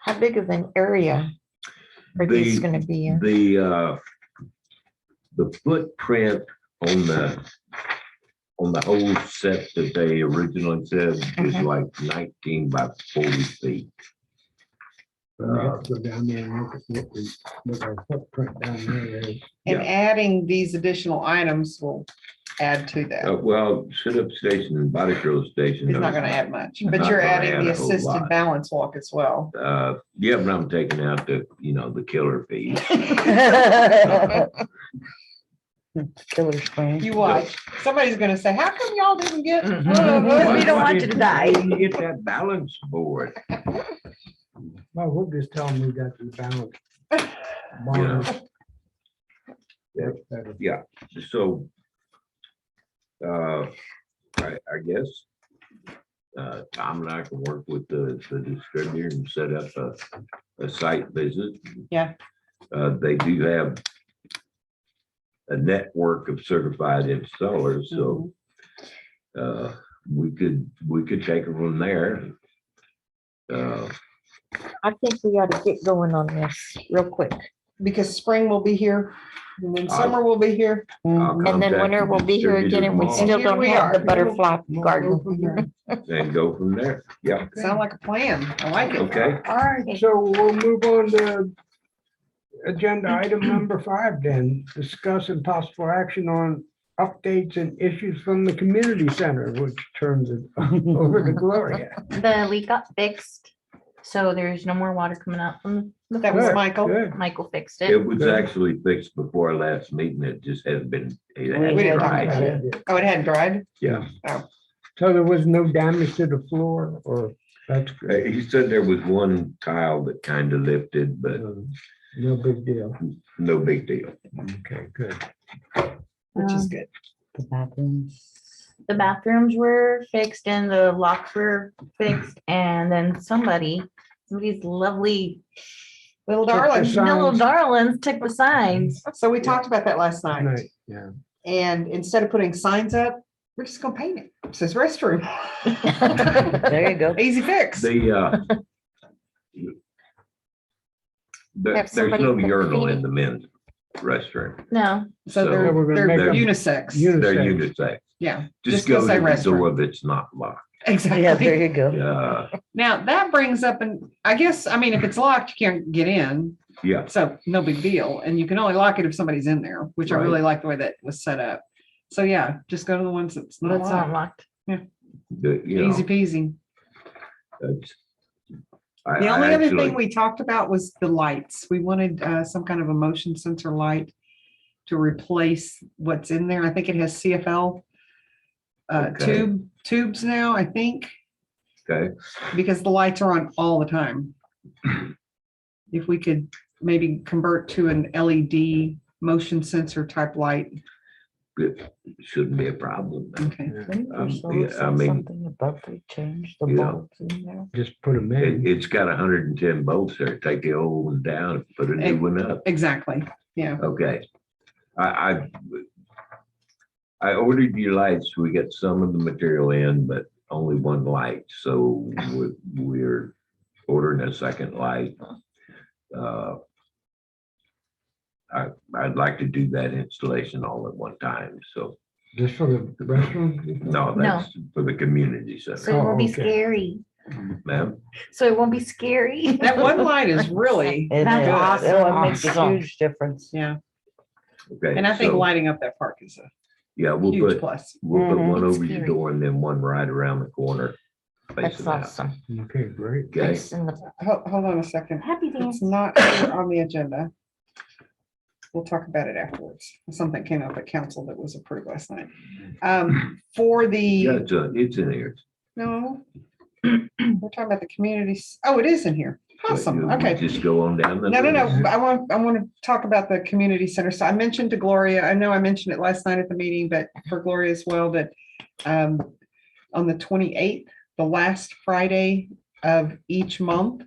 how big of an area are these The- gonna be in? The footprint on the whole set that they originally said is Mhm. like 19 by 40 feet. We have to go down there and look at what our footprint down there is. And Yeah. adding these additional items will add to that. Well, sit-up station and body curl station. It's not gonna add much, but Not you're gonna adding add the a whole assisted lot. balance walk as well. Yeah, but I'm taking out the killer fees. Killer screen. You watch. Somebody's gonna say, how come y'all didn't get? Mhm. one of us?" We don't want you to die. You get that balance board. Well, we'll just tell them we got the balance. Yeah. That's better. Yeah, so I guess Tom and I can work with the distributor and set up a site visit. Yeah. They do have a network of certified installers, so we could take it from there. I think we ought to get going on this real quick. Because spring will be here, and then I- summer will be here. I'll And then contact winter the will be here again and we distributor still Here don't we have the are. butterfly We'll go garden. from there. tomorrow and go from there. Yeah, Sound like a plan. I like it. okay. All right, so we'll move on to agenda item number 5 then. Discuss and possible action on updates and issues from the community center, which turns it over to Gloria. The leak got fixed. So there's no more water coming out from the That was Good, floor. Michael. good. Michael fixed It it. was Good. actually fixed before our last meeting. It just hadn't been, it We hadn't didn't talk dried about yet. Oh, it hadn't dried? Yeah. Oh. So there was no damage to the floor or that's good. He said there was one tile that kind of lifted, but No big deal. no big deal. Okay, good. Which is Um, good. The bathrooms. The bathrooms were fixed and the locks were fixed, and then somebody's lovely Little Took the darling. sign. little darlings took the signs. So we talked about that last night. Night, yeah. And instead of putting signs up, we're just gonna paint it. It says restroom. There you go. Easy fix. The, there's Have somebody no put urinal in feet. the men's restroom. No, So So they're, we're gonna they're make them unisex. They're Unisex. unisex. Yeah. Just gonna go say to the door restroom. that's not locked. Yeah, there Exactly. you go. Yeah, Now, that brings up, and I guess, I mean, if it's locked, you can't get in. yeah. So no big deal. And you can only lock it if somebody's in there, which I Right. really like the way that was set up. So yeah, just go to the ones that's not that's not locked. locked. You Easy know, peasy. that's. The only other thing we talked about was the lights. We wanted some kind of a motion sensor light to replace what's in there. I think it has CFL Okay. tubes now, I think, Okay, because the lights are on all the time. If we could maybe convert to an LED motion sensor type light. it shouldn't be a problem. Okay. Didn't Um, Priscilla yeah, I say mean, something about they changed the you know, bulbs in there? Just put them It, in. it's got 110 volts there. Take the old one down and put a new one up. Exactly. Yeah. Okay. I ordered you lights. We got some of the material in, but only one light. So we're ordering a second light. I'd like to do that installation all at one time. So, Just for the restroom? no, that's for the community So center, it won't be okay. scary. ma'am. So it won't be scary. That one light is really, It That's is. awesome. Oh, it makes a Awesome. huge difference. yeah. Okay. And I think so, lighting up that park is a yeah, we'll huge put plus. Mhm. one It's over your scary. door and then one right around the corner. That's facing out. awesome. Okay, great. Okay. Nice and the Hold on a second. happy It's dance. not here on the agenda. We'll talk about it afterwards. Something came up at council that was approved last night. For Yeah, the, it's in here. no. We're talking about the communities. Oh, it is in here. But Awesome. you Okay. Just go on down. the No, list. I want to talk about the community center. So I mentioned to Gloria, I know I mentioned it last night at the meeting, but for Gloria as well, that on the 28th, the last Friday of each month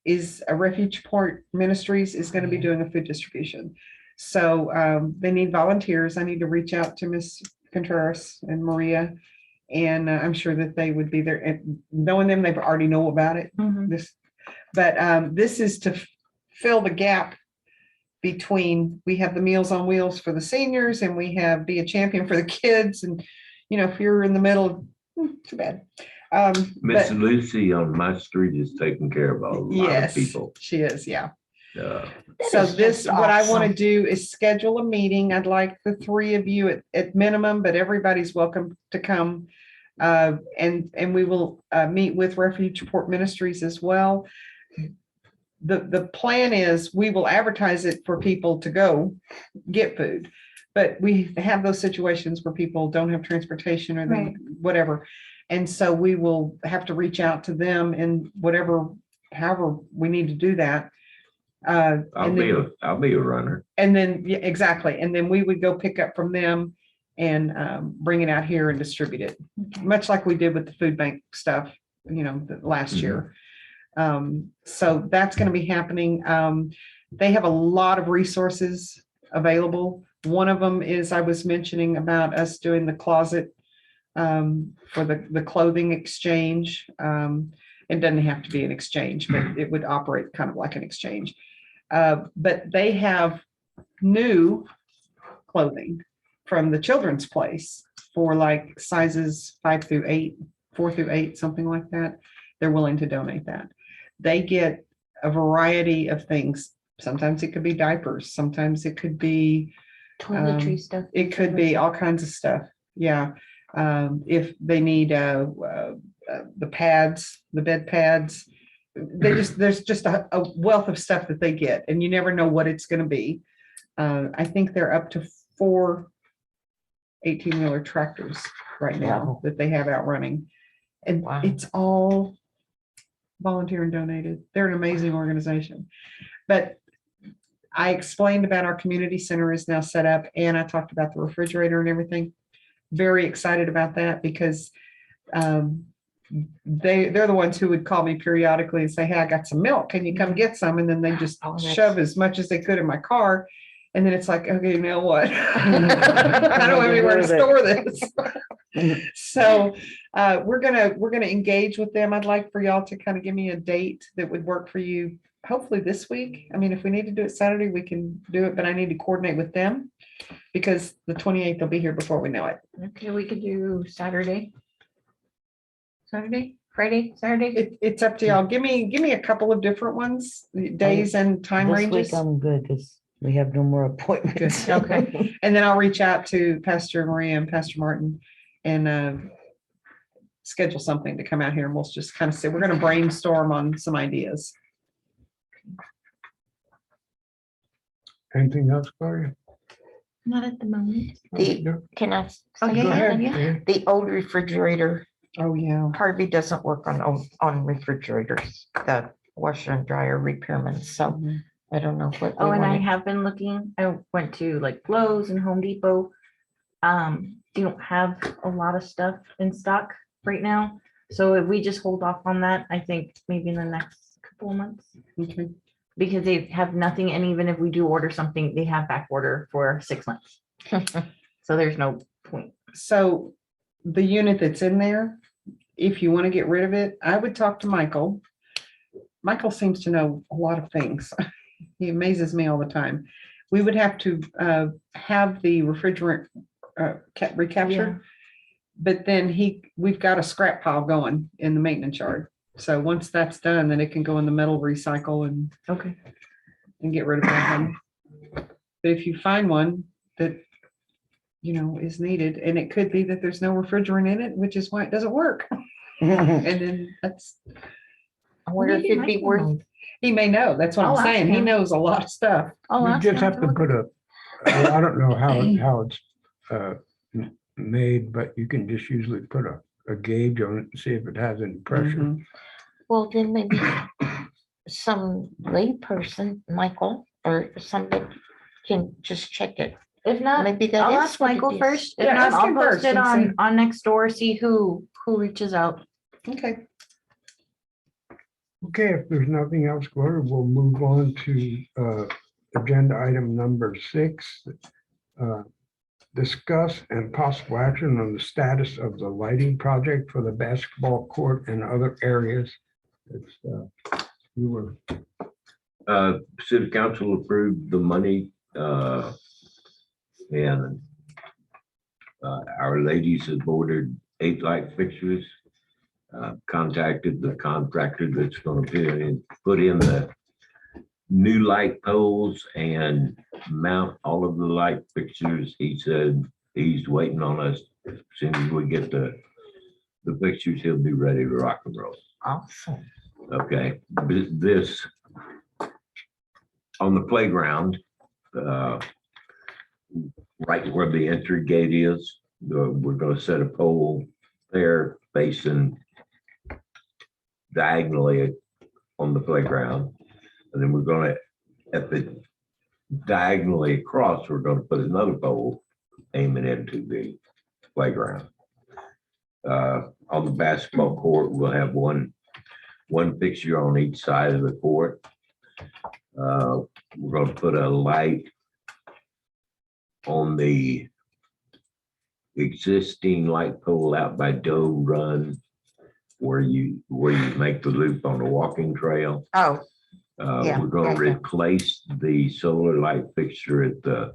is a Refuge Port Ministries is going to be doing a food distribution. So they need volunteers. I need to reach out to Miss Contreras and Maria. And I'm sure that they would be there, and knowing them, they already know about it. Mhm. This is to fill the gap between, we have the Meals on Wheels for the seniors and we have Be a Champion for the kids. And, you know, if you're in the middle, too bad. Miss But Lucy on my street is taking care of a lot of yes, people. she is, yeah. Uh, That So is this, just what I want to awesome. do is schedule a meeting. I'd like the three of you at minimum, but everybody's welcome to come. And we will meet with Refuge Port Ministries as well. The plan is we will advertise it for people to go get food. But we have those situations where people don't have transportation or they, Right. whatever. And so we will have to reach out to them in whatever, however we need to do that. I'll And be then, I'll be a runner. and then, yeah, exactly. And then we would go pick up from them and bring it out here and distribute it, much like we did with the food bank stuff, you know, the last year. So that's going to be happening. They have a lot of resources available. One of them is I was mentioning about us doing the closet for the clothing exchange. It doesn't have to be an exchange, but it would operate kind of like an exchange. But they have new clothing from the Children's Place for like sizes 5 through 8, 4 through 8, something like that. They're willing to donate that. They get a variety of things. Sometimes it could be diapers. Sometimes it could be Toiletry stuff. it could be all kinds of stuff. Yeah. If they need the pads, the bed pads, there's just a wealth of stuff that they get and you never know what it's gonna be. I think they're up to 4 18-wheeler tractors right now Wow. that they have out running. And Wow. it's all volunteer and donated. They're an amazing organization. But I explained about our community center is now set up and I talked about the refrigerator and everything. Very excited about that because they're the ones who would call me periodically and say, hey, I got some milk. Can you come get some? And then they just Oh, that's- shove as much as they could in my car. And then it's like, okay, now what? I don't have anywhere to store this. So we're gonna engage with them. I'd like for y'all to kind of give me a date that would work for you. Hopefully this week. I mean, if we need to do it Saturday, we can do it, but I need to coordinate with them because the 28th will be here before we know it. Okay, we could do Saturday. Saturday, Friday, Saturday. It's up to y'all. Give me a couple of different ones, days and time This ranges. week I'm good because we have no more appointments. Okay. And then I'll reach out to Pastor Maria and Pastor Martin and schedule something to come out here and we'll just kind of say, we're going to brainstorm on some ideas. Anything else, Gloria? Not at the moment. Can I? say Okay, Go yeah, ahead. yeah. yeah. The old refrigerator, Oh, yeah. Harvey doesn't work on refrigerators, the washer and dryer repairman, so Mhm. I don't know what. we Oh, and I wanna- have been looking, I went to like Lowe's and Home Depot. You don't have a lot of stuff in stock right now. So if we just hold off on that, I think maybe in the next couple of months. Okay. Because they have nothing, and even if we do order something, they have back order for 6 months. So there's no point. So the unit that's in there, if you want to get rid of it, I would talk to Michael. Michael seems to know a lot of things. He amazes me all the time. We would have to have the refrigerant recaptured. But then we've got a scrap pile going in the maintenance yard. So once that's done, then it can go in the metal recycle Okay. and get rid of everything. But if you find one that, is needed, and it could be that there's no refrigerant in it, which is why it doesn't work. And then I wonder if Maybe it'd be Michael worth, knows. he may know. That's what I'll I'm ask saying. He him. knows a lot of stuff. I'll You ask just him have to look. put I don't know how it's made, but you can just usually put a gauge on it and see if it has any pressure. Mhm. well, then maybe some lay person, Michael, or somebody can just check it. If not, Maybe that I'll is ask what it Michael is. first. If Yeah, not, ask I'll him post first it and see. on Nextdoor, see who reaches out. Okay. Okay, if there's nothing else, Gloria, we'll move on to agenda item number 6. Discuss and possible action on the status of the lighting project for the basketball court and other areas. It's, you were, City council approved the money, and our ladies have ordered 8 light fixtures. Contacted the contractor that's gonna put in the new light poles and mount all of the light fixtures. He said he's waiting on us. As soon as we get the fixtures, he'll be ready to rock and roll. Awesome. Okay, this on the playground, right where the entry gate is, we're gonna set a pole there facing diagonally on the playground. And then we're gonna, at the diagonally across, we're gonna put another pole aiming into the playground. On the basketball court, we'll have one fixture on each side of the court. We're gonna put a light on the existing light pole out by Doe Run, where you make the loop on the walking trail. Oh, Yeah, We're gonna yeah, yeah. replace the solar light fixture at the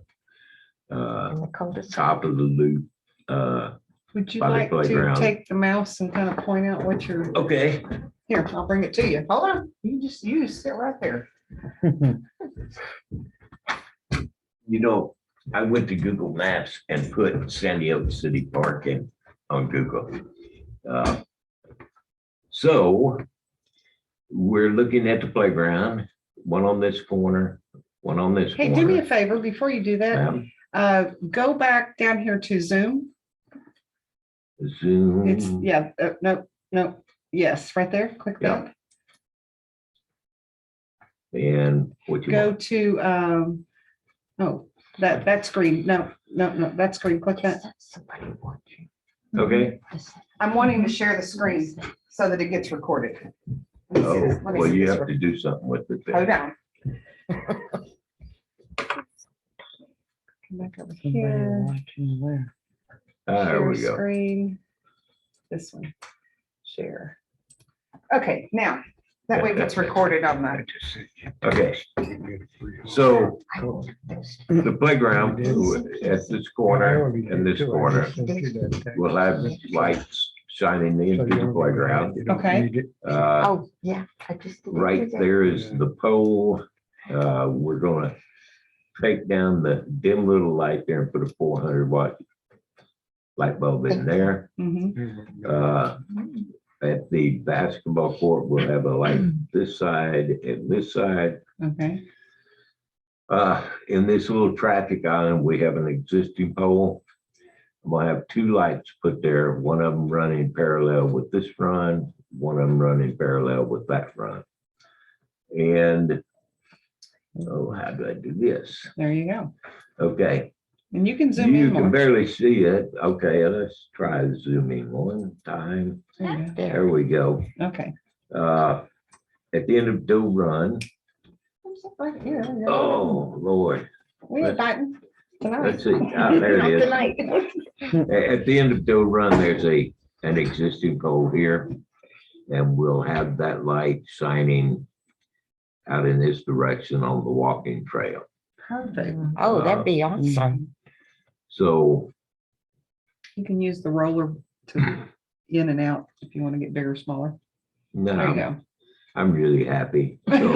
in the cul-de-sac. top of the loop. Would you By the like to playground. take the mouse and kind of point out what you're, Okay. here, I'll bring it to you. Hold on. You just sit right there. I went to Google Maps and put San Diego City Park in on Google. So we're looking at the playground, one on this corner, one on this Hey, do me a corner. favor before you do that. Go back down here to Zoom. It's, Zoom, yeah, no, yes, right there. Click Yeah. that. and what you Go want? to, oh, that screen. No, that screen. Click that. Somebody watching. Okay, I'm wanting to share the screen so that it gets recorded. Let me see oh, this- let me well, see you this have to do something with it. Hold then. on. Come back over Somebody here. watching where? Ah, there Share we go. screen. This one. Share. Okay, now, that way it gets recorded on I the, just sent you. Okay, So. so I want those. the playground at this corner and this corner will have lights shining into the playground. Okay. Oh, yeah. I just did it Right today. there is the pole. We're gonna take down the dim little light there and put a 400-watt light bulb in there. mhm, At the basketball court, we'll have a light this side and this side. okay, In this little traffic island, we have an existing pole. I'm gonna have two lights put there, one of them running parallel with this front, one of them running parallel with that front. And, oh, how do I do this? there you go. Okay, And you can zoom you in can more. barely see it. Okay, let's try zooming one time. There you There. There we go. go. Okay. At the end of Doe Run, Right here. oh, Lord, We ain't biting tonight. let's see. Ah, there Not it is. tonight. At the end of Doe Run, there's an existing pole here. And we'll have that light shining out in this direction on the walking trail. Perfect. Oh, that'd be awesome. So, You can use the roller to in and out if you want to get bigger or smaller. no, There you go. I'm really happy. So,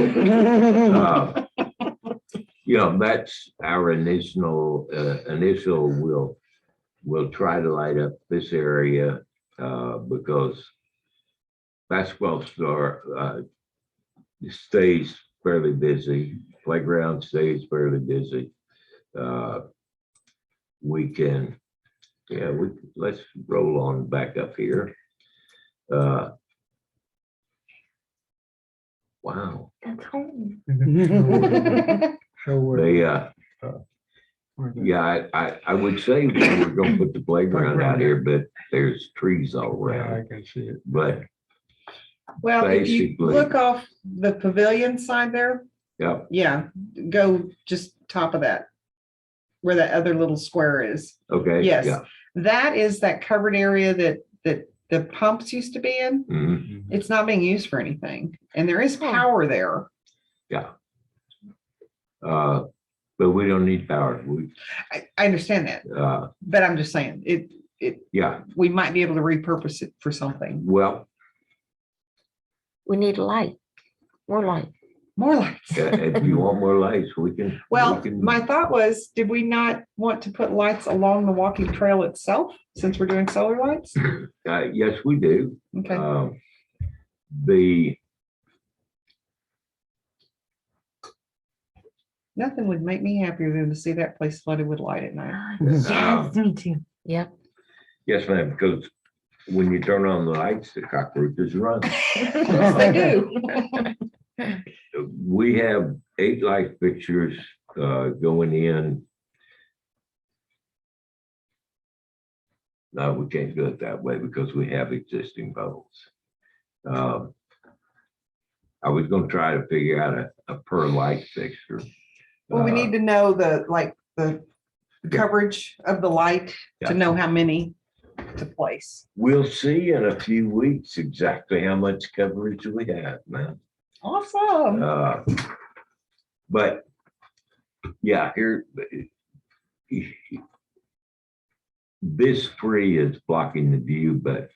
you know, that's our initial, we'll try to light up this area because basketball stays fairly busy, playground stays fairly busy. We can, yeah, let's roll on back up here. Wow, That's home. So we're. they, yeah, I would say we're gonna put the playground out here, but there's trees all Yeah, I around, can see it. but, Well, if you Basically. look off the pavilion side there, yeah, yeah, go just top of that. Where that other little square is. okay. Yes, Yeah. that is that covered area that the pumps used to be in. Mhm. It's not being used for anything. And there is Oh. power there. But we don't need power. I understand that, but I'm just saying, Yeah, we might be able to repurpose it for something. well, We need light. More light. More lights. if you want more lights, we can. Well, we can- my thought was, did we not want to put lights along the walking trail itself since we're doing solar lights? Yes, we do. Okay, The, nothing would make me happier than to see that place flooded with light at night. Yes, me too. Yep. yes, ma'am, because when you turn on the lights, the cockroaches run. Yes, they do. We have 8 light fixtures going in. No, we can't do it that way because we have existing poles. I was gonna try to figure out a per light fixture. Well, we need to know the coverage of the light Yeah. to know how many to place. We'll see in a few weeks exactly how much coverage we have, man. Awesome. But yeah, here. This tree is blocking the view, but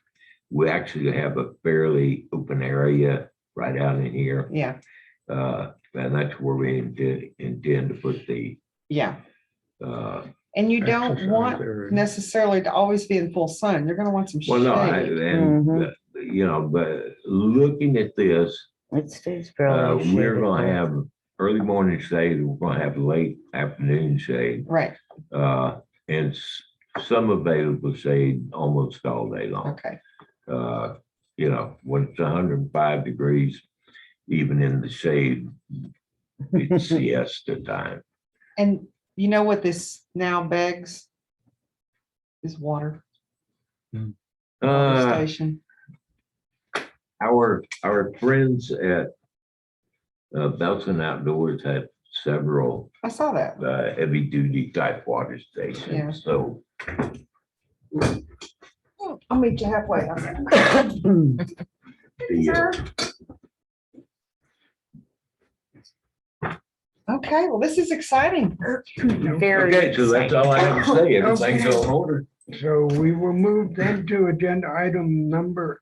we actually have a fairly open area right out in here. Yeah, And that's where we intend to put the, yeah. uh, And you don't Exercise want area. necessarily to always be in full sun. You're gonna want some well, no, shade. and, you know, but looking at this, It stays fairly. We're shaded gonna there. have early morning shade, we're gonna have late afternoon shade, Right, and some available shade almost all day long. okay. When it's 105 degrees, even in the shade, it's siesta time. And you know what this now begs? Is water. Water Uh, station. our friends at Belson Outdoors had several I saw that. heavy duty type water Yeah. stations, so I'll meet you halfway. the, Okay, well, this is exciting. Very okay, so that's all I have to say. Everything's Okay. on order. So we will move then to agenda item number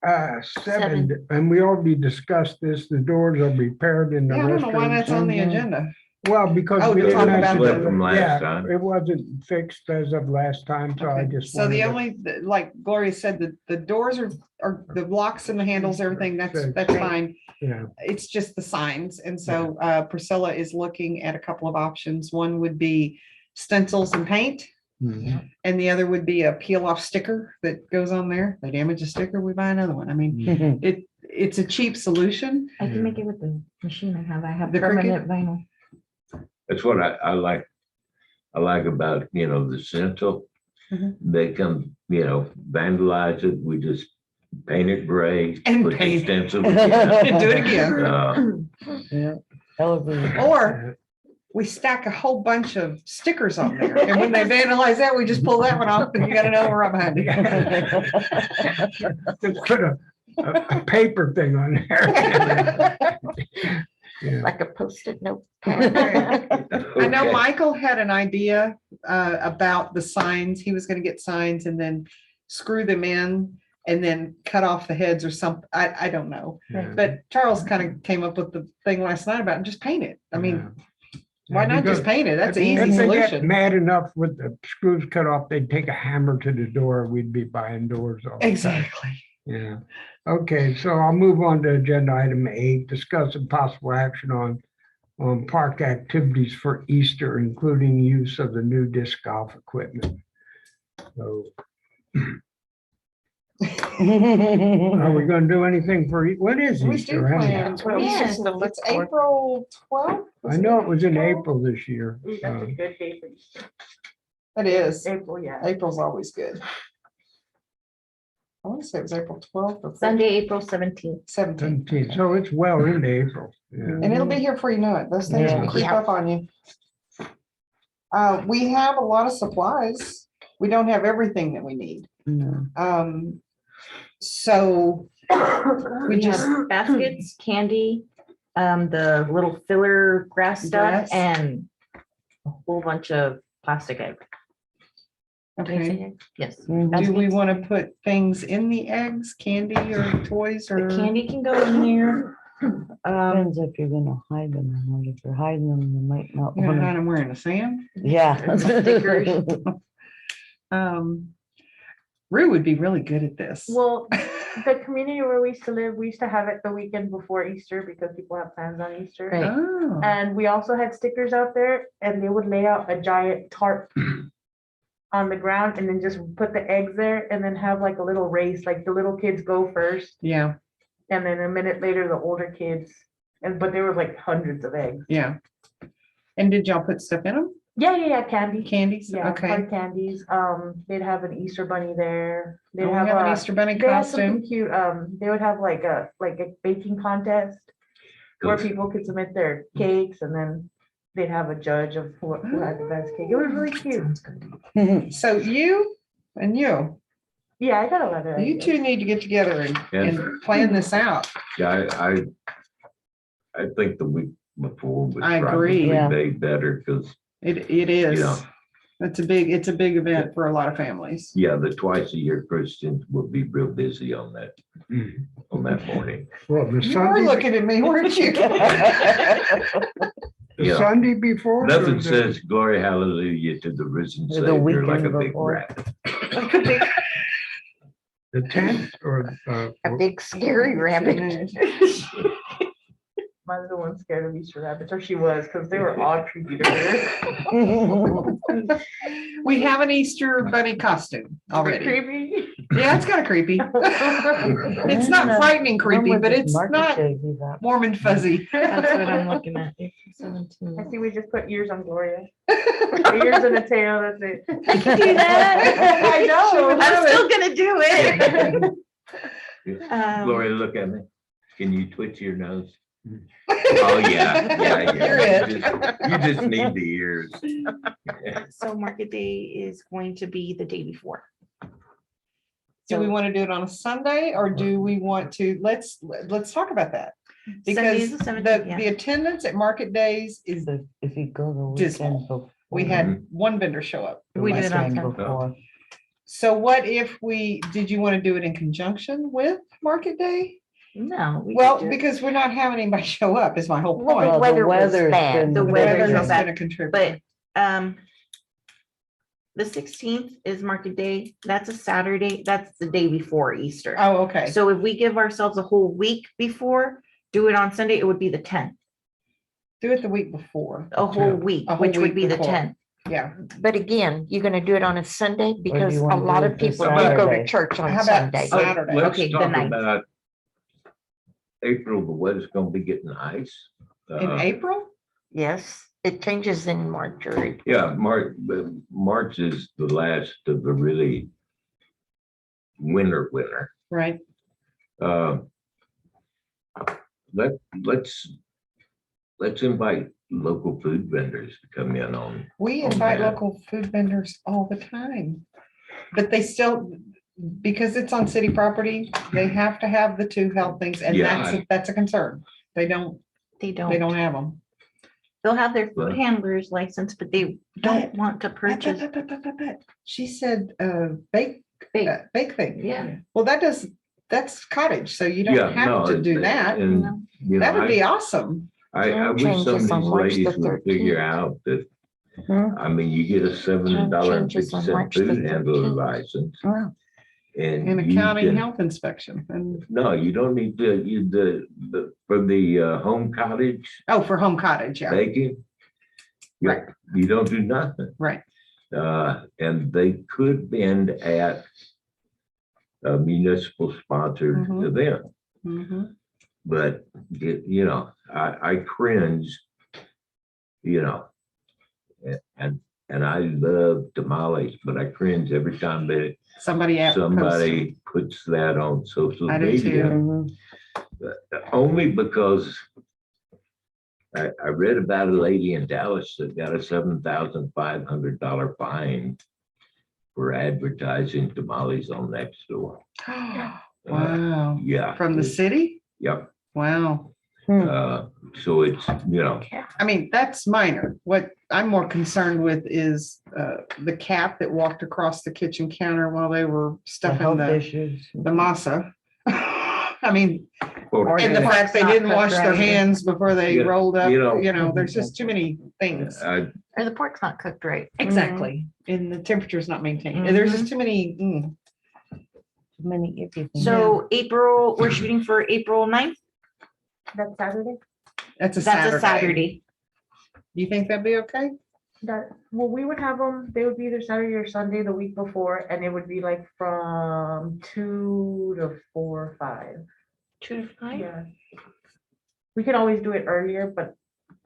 7, and we already discussed this. The doors are repaired in the Yeah, I don't know why restrooms. that's on the agenda. Well, because. Oh, we to didn't talk have about to- the- From last yeah, time. It wasn't fixed as of last time, so I Okay. just. So the wanted to- only, like Gloria said, the doors are the locks and the handles, everything, that's fine. Yeah, It's just the signs. And so Priscilla is looking at a couple of options. One would be stencils and paint. mhm. And the other would be a peel off sticker that goes on there. They damage a sticker, we buy another one. I mean, it's a cheap solution. I can make it with the machine I have. I have The Cricut? permanent vinyl. That's what I like. I like about, the Central. Mhm. They come, vandalize it. We just paint it gray. And put the paint. stencil again. Do it again. Yeah. Television. Or we stack a whole bunch of stickers on there. And when they vandalize that, we just pull that one off and you gotta know we're up behind you. Just put a paper thing on there. Yeah. like a post-it note. I know Okay. Michael had an idea about the signs. He was gonna get signs and then screw them in and then cut off the heads or something. I don't know. Yeah. But Charles kind of came up with the thing last night about just paint it. I mean, why Yeah, not because just paint it? That's an if easy they get solution. Mad enough with the screws cut off, they'd take a hammer to the door. We'd be buying doors all the time. Exactly. Yeah. Okay, so I'll move on to agenda item 8, discuss and possible action on park activities for Easter, including use of the new disc golf equipment. So are we gonna do anything for, what is We do Easter? plan. anyhow? Yes, It's April 12th. I know it was in April this year. That's a good day for Easter. It is. April, yeah. April's always good. I want to say it was April 12th or Sunday, April 17th. 17th. 17th, so it's well into April. Yeah. And it'll be here before you know it. Those things will Yeah. creep up on you. We have a lot of supplies. We don't have everything that we need. No. So We just- have baskets, candy, the little filler grass Grass. stuff, and a whole bunch of plastic eggs. okay. Yes. Mhm. Do we baskets. want to put things in the eggs, candy or toys The or? candy can go in there. Depends if you're gonna hide them or not. If you're hiding them, you might not You're gonna wanna. hide them wearing the sand? Yeah. Stickers. Rue would be really good at this. Well, the community where we used to live, we used to have it the weekend before Easter because people have plans on Easter. Right. Oh, And we also had stickers out there and they would lay out a giant tarp on the ground and then just put the eggs there and then have like a little race, like the little kids go first. yeah, And then a minute later, the older kids, but there was like hundreds of eggs. yeah. And did y'all put stuff in them? Yeah, candy. Candies? Yeah, Okay. hard candies. They'd have an Easter bunny there. They'd Oh, we have have an a, Easter bunny they had something costume. cute. They would have like a baking contest where people could submit their cakes and then they'd have a judge of who had the best cake. It was really cute. So you and you Yeah, I got a lot of. You ideas. two need to get together and plan this out. Yeah, I think the week before would I probably agree. Yeah. be better, because, It is. Yeah. It's a big event for a lot of families. yeah, the twice a year Christians will be real busy on that morning. Well, the You were Sunday, looking at me, weren't you? the Yeah. Sunday before. Nothing or the- says glory hallelujah to the risen The Savior like a weekend big before. rabbit. The 10th or? A big scary rabbit. My little one's scared of Easter rabbits, or she was, because they were all creepy to her. We have an Easter bunny costume already. Creepy. Yeah, it's kind of creepy. It's not frightening creepy, but it's not warm and fuzzy. That's what I'm looking at. April 17th. I see we just put ears on Gloria. Ears and a tail, that's it. I can do that. I know. I'm still gonna do it. Gloria, look at me. Can you twitch your nose? Oh, yeah. You're it. You just need the ears. So market day is going to be the day before. Do we want to do it on a Sunday or do we want to, let's talk about that. Sunday Because is the the 17th, yeah. the attendance at market days is, If you go the Dismal. weekend before. we had one vendor show up. the We did last it on week. Sunday. Before. So what if did you want to do it in conjunction with market day? No. we Well, could do it. because we're not having anybody show up is my whole Well, point. the weather was weather's bad. been The The weather weather is has bad, been a contributor. But the 16th is market day. That's a Saturday. That's the day before Easter. Oh, okay. So if we give ourselves a whole week before, do it on Sunday, it would be the 10th, Do it the week before. a whole week, A whole which would week be the before. 10th. Yeah. But again, you're gonna do it on a Sunday because a wanna do lot it of this people do go to Saturday? church on How about Sunday. Saturday? Let's Okay, the talk 9th. about April, the weather's gonna be getting nice. In April? Yes, it changes in March or April. Yeah, March is the last of the really winter. Right. Uh, let's invite local food vendors to come in on. We Oh, invite man. local food vendors all the time. But they still, because it's on city property, they have to have the two health things and Yeah, that's a concern. They don't They have don't, them. they'll have their food Right. handler's license, but they don't want to purchase. She said, bake thing. Yeah. Well, that's cottage, so you Yeah, don't have no, to do that. you And, know. you That know, would be awesome. I wish some of Changes on these March the ladies would figure 13th. out that, Hmm. I mean, you get a $7.50 changes on March the food handler 13th. license. Wow. And In a you county can- health inspection and, No, you don't need for the home cottage for home cottage, yeah, baking. Right. You don't do nothing. right. And they could vend at a municipal sponsored Mhm. event, Mhm. but I cringe, and I love tamales, but I cringe every time that Somebody. somebody puts that on social I do too. media. Mhm. Only because I read about a lady in Dallas that got a $7,500 fine for advertising tamales on Nextdoor. Wow. Yeah. From the city? Yep. Wow. So it's, I mean, that's minor. What I'm more concerned with is the cat that walked across the kitchen counter while they were The stuffing health the issues. massa. I mean, or- and the the fact they pork's not didn't wash cooked their right. hands before they Yeah, rolled up, you know. there's just too many things. Or the pork's not cooked right. Exactly. And the temperature's not maintained. And there's just too many. Many iffy things. So April, we're shooting for April 9th. That's Saturday? That's a That's a Saturday. Saturday. You think that'd be okay? Well, we would have them, they would be either Saturday or Sunday the week before, and it would be like from 2 to 4 or 5. 2 to 5. Yeah. We could always do it earlier, but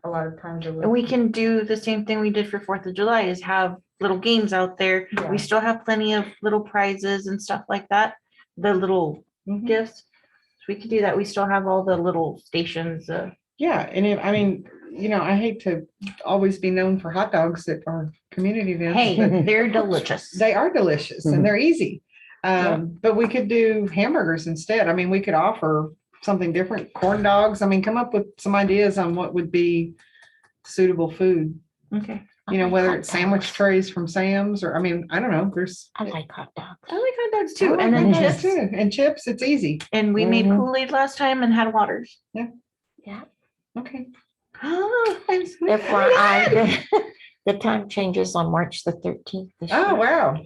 a lot of times it And would. we can do the same thing we did for 4th of July is have little games out there. Yeah. We still have plenty of little prizes and stuff like that. The little Mhm. gifts. So we could do that. We still have all the little stations. Yeah, and I mean, I hate to always be known for hot dogs at our community events. Hey, but they're delicious. they are delicious and they're easy. But we could do hamburgers instead. I mean, we could offer something different, corn dogs. I mean, come up with some ideas on what would be suitable food. Okay. I like Whether hot it's sandwich dogs. trays from Sam's or, I mean, I don't know, there's. I like hot dogs. I like hot dogs I too. like And then hot dogs chips. too. And chips, it's easy. And we made Mhm. Kool-Aid last time and had waters. Okay. Oh, I'm so FYI, excited. the time changes on March the 13th. this Oh, year. wow.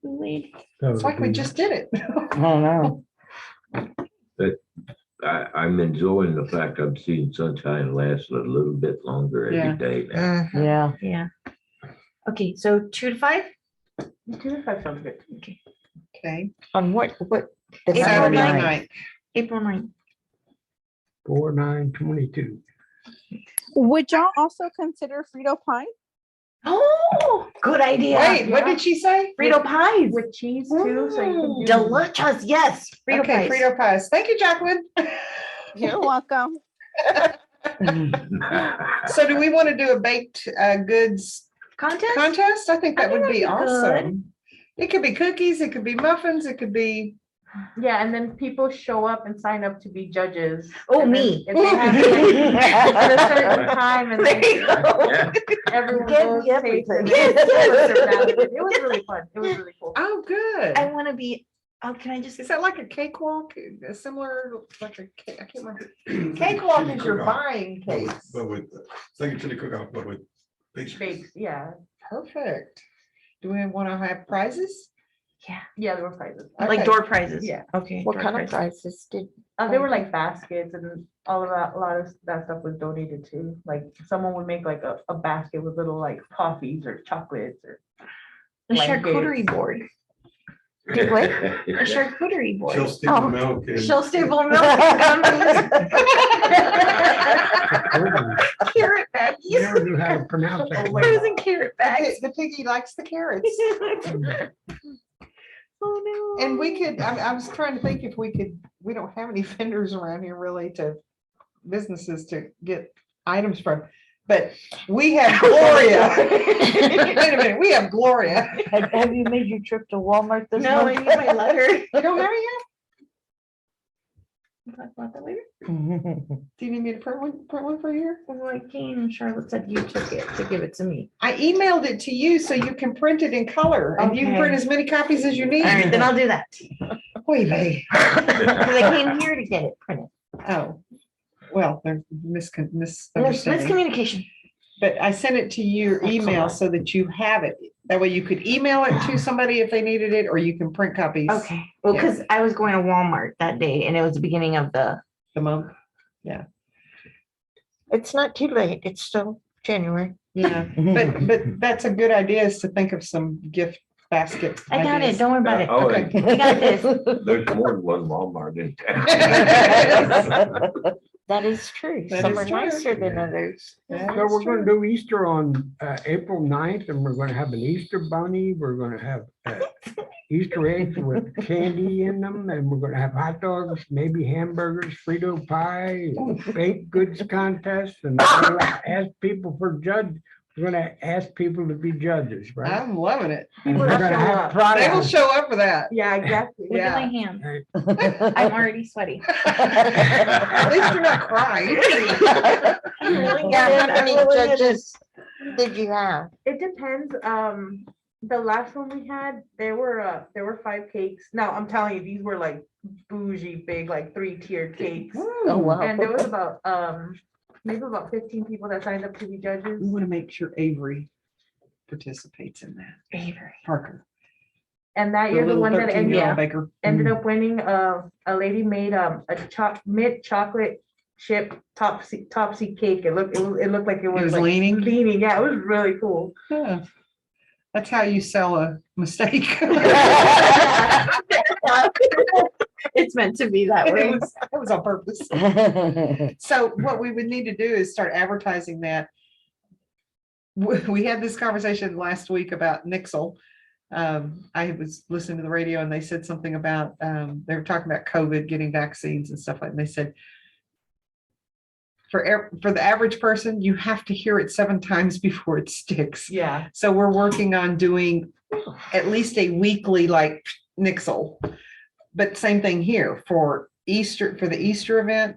It's like we just did it. I don't know. I'm enjoying the fact I'm seeing sunshine last a little bit longer Yeah. every day now. Mhm. Yeah. Yeah. Okay, so 2 to 5? 2 to 5 sounds good. Okay. On what? The April Saturday 9th. night. April 9th. 4/9/22. Would y'all also consider Frito pie? Oh, good idea. Wait, what did she say? Frito pies. With cheese too, so you can do. Delicious, yes. Frito Okay, pies. Frito pies. Thank you, Jacqueline. You're welcome. So do we want to do a baked goods Contest? contest? I think I that think would be that'd be awesome. It could be cookies, it could be muffins, it could be, Yeah, and then people show up and sign up to be judges. Oh, and then me. if they have to, like, at a certain time and There you then go. Yeah. everyone Give goes me takes everything. it. It was really fun. It was really cool. oh, good. I want to be, oh, can I just, Is that like a cakewalk? A similar, like a cake? I can't remember. Cakewalk is you're buying cakes. But with, second to the cookout, but with pastries. Bakes, yeah. Perfect. Do we want to have prizes? Yeah, there were prizes. like Okay. door prizes? Yeah. Okay. What door kind of prizes. prizes did? They were like baskets and all of that, a lot of that stuff was donated too. Like someone would make like a basket with little like toffees or chocolates or. The blankets. charcuterie board. Did what? A charcuterie board. She'll steal Oh. the milk and. She'll staple milk. Carrot You baggies. never knew how to pronounce that. Frozen carrot bags. The piggy likes the carrots. Oh, no. And we could, I was trying to think if we could, we don't have any vendors around here really to businesses to get items from. But we have Gloria. Wait a minute, we have Gloria. Have you made your trip to Walmart this No, I month? need my letter. You don't have it We'll talk about that later. yet? Do you need me to print one for you? Well, I can. Charlotte said you took it to give it to me. I emailed it to you so you can print it in color and you can print Okay. as many copies as you need. All right, then I'll do that. Wait, babe. Because I came here to get it printed. Oh, well, there's misunderstanding. Miscommunication. But I sent it to your email so that you have it. That way you could email it to somebody if they needed it, or you can print copies. Okay. Well, Yeah. because I was going to Walmart that day and it was the beginning of the, The month. It's not too late. It's still January. Yeah, but that's a good idea is to think of some gift basket. I got it. ideas. Don't worry about it. Oh, Okay. I got this. There's more than one Walmart in town. That is true. That Some is are true. nicer than others. That So is we're gonna true. do Easter on April 9th, and we're gonna have an Easter bunny. We're gonna have Easter eggs with candy in them, and we're gonna have hot dogs, maybe hamburgers, Frito pie, baked goods contest, and we're gonna ask people for judge. We're gonna ask people to be judges, right? I'm loving it. And People we're will gonna show have up. They will prizes. show up for that. Yeah, exactly. Look at my Yeah. hand. Right. I'm already sweaty. At least you're not crying. Yeah, how many judges did you have? It depends. The last one we had, there were 5 cakes. Now, I'm telling you, these were like bougie, big, like 3-tiered cakes. Oh, wow. And there was about, maybe about 15 people that signed up to be judges. We want to make sure Avery participates in that. Avery. Parker. And that The year, the little one that 13-year-old baker. ended up winning, a lady made a mint chocolate chip topsy cake. It looked like it It was was like leaning. leaning. Yeah, it was really cool. Yeah. That's how you sell a mistake. It's meant to be that way. It was on purpose. So what we would need to do is start advertising that. We had this conversation last week about Nixle. I was listening to the radio and they said something about, they were talking about COVID, getting vaccines and stuff like, and they said, for the average person, you have to hear it 7 times before it sticks. Yeah. So we're working on doing at least a weekly like Nixle. But same thing here for Easter, for the Easter event,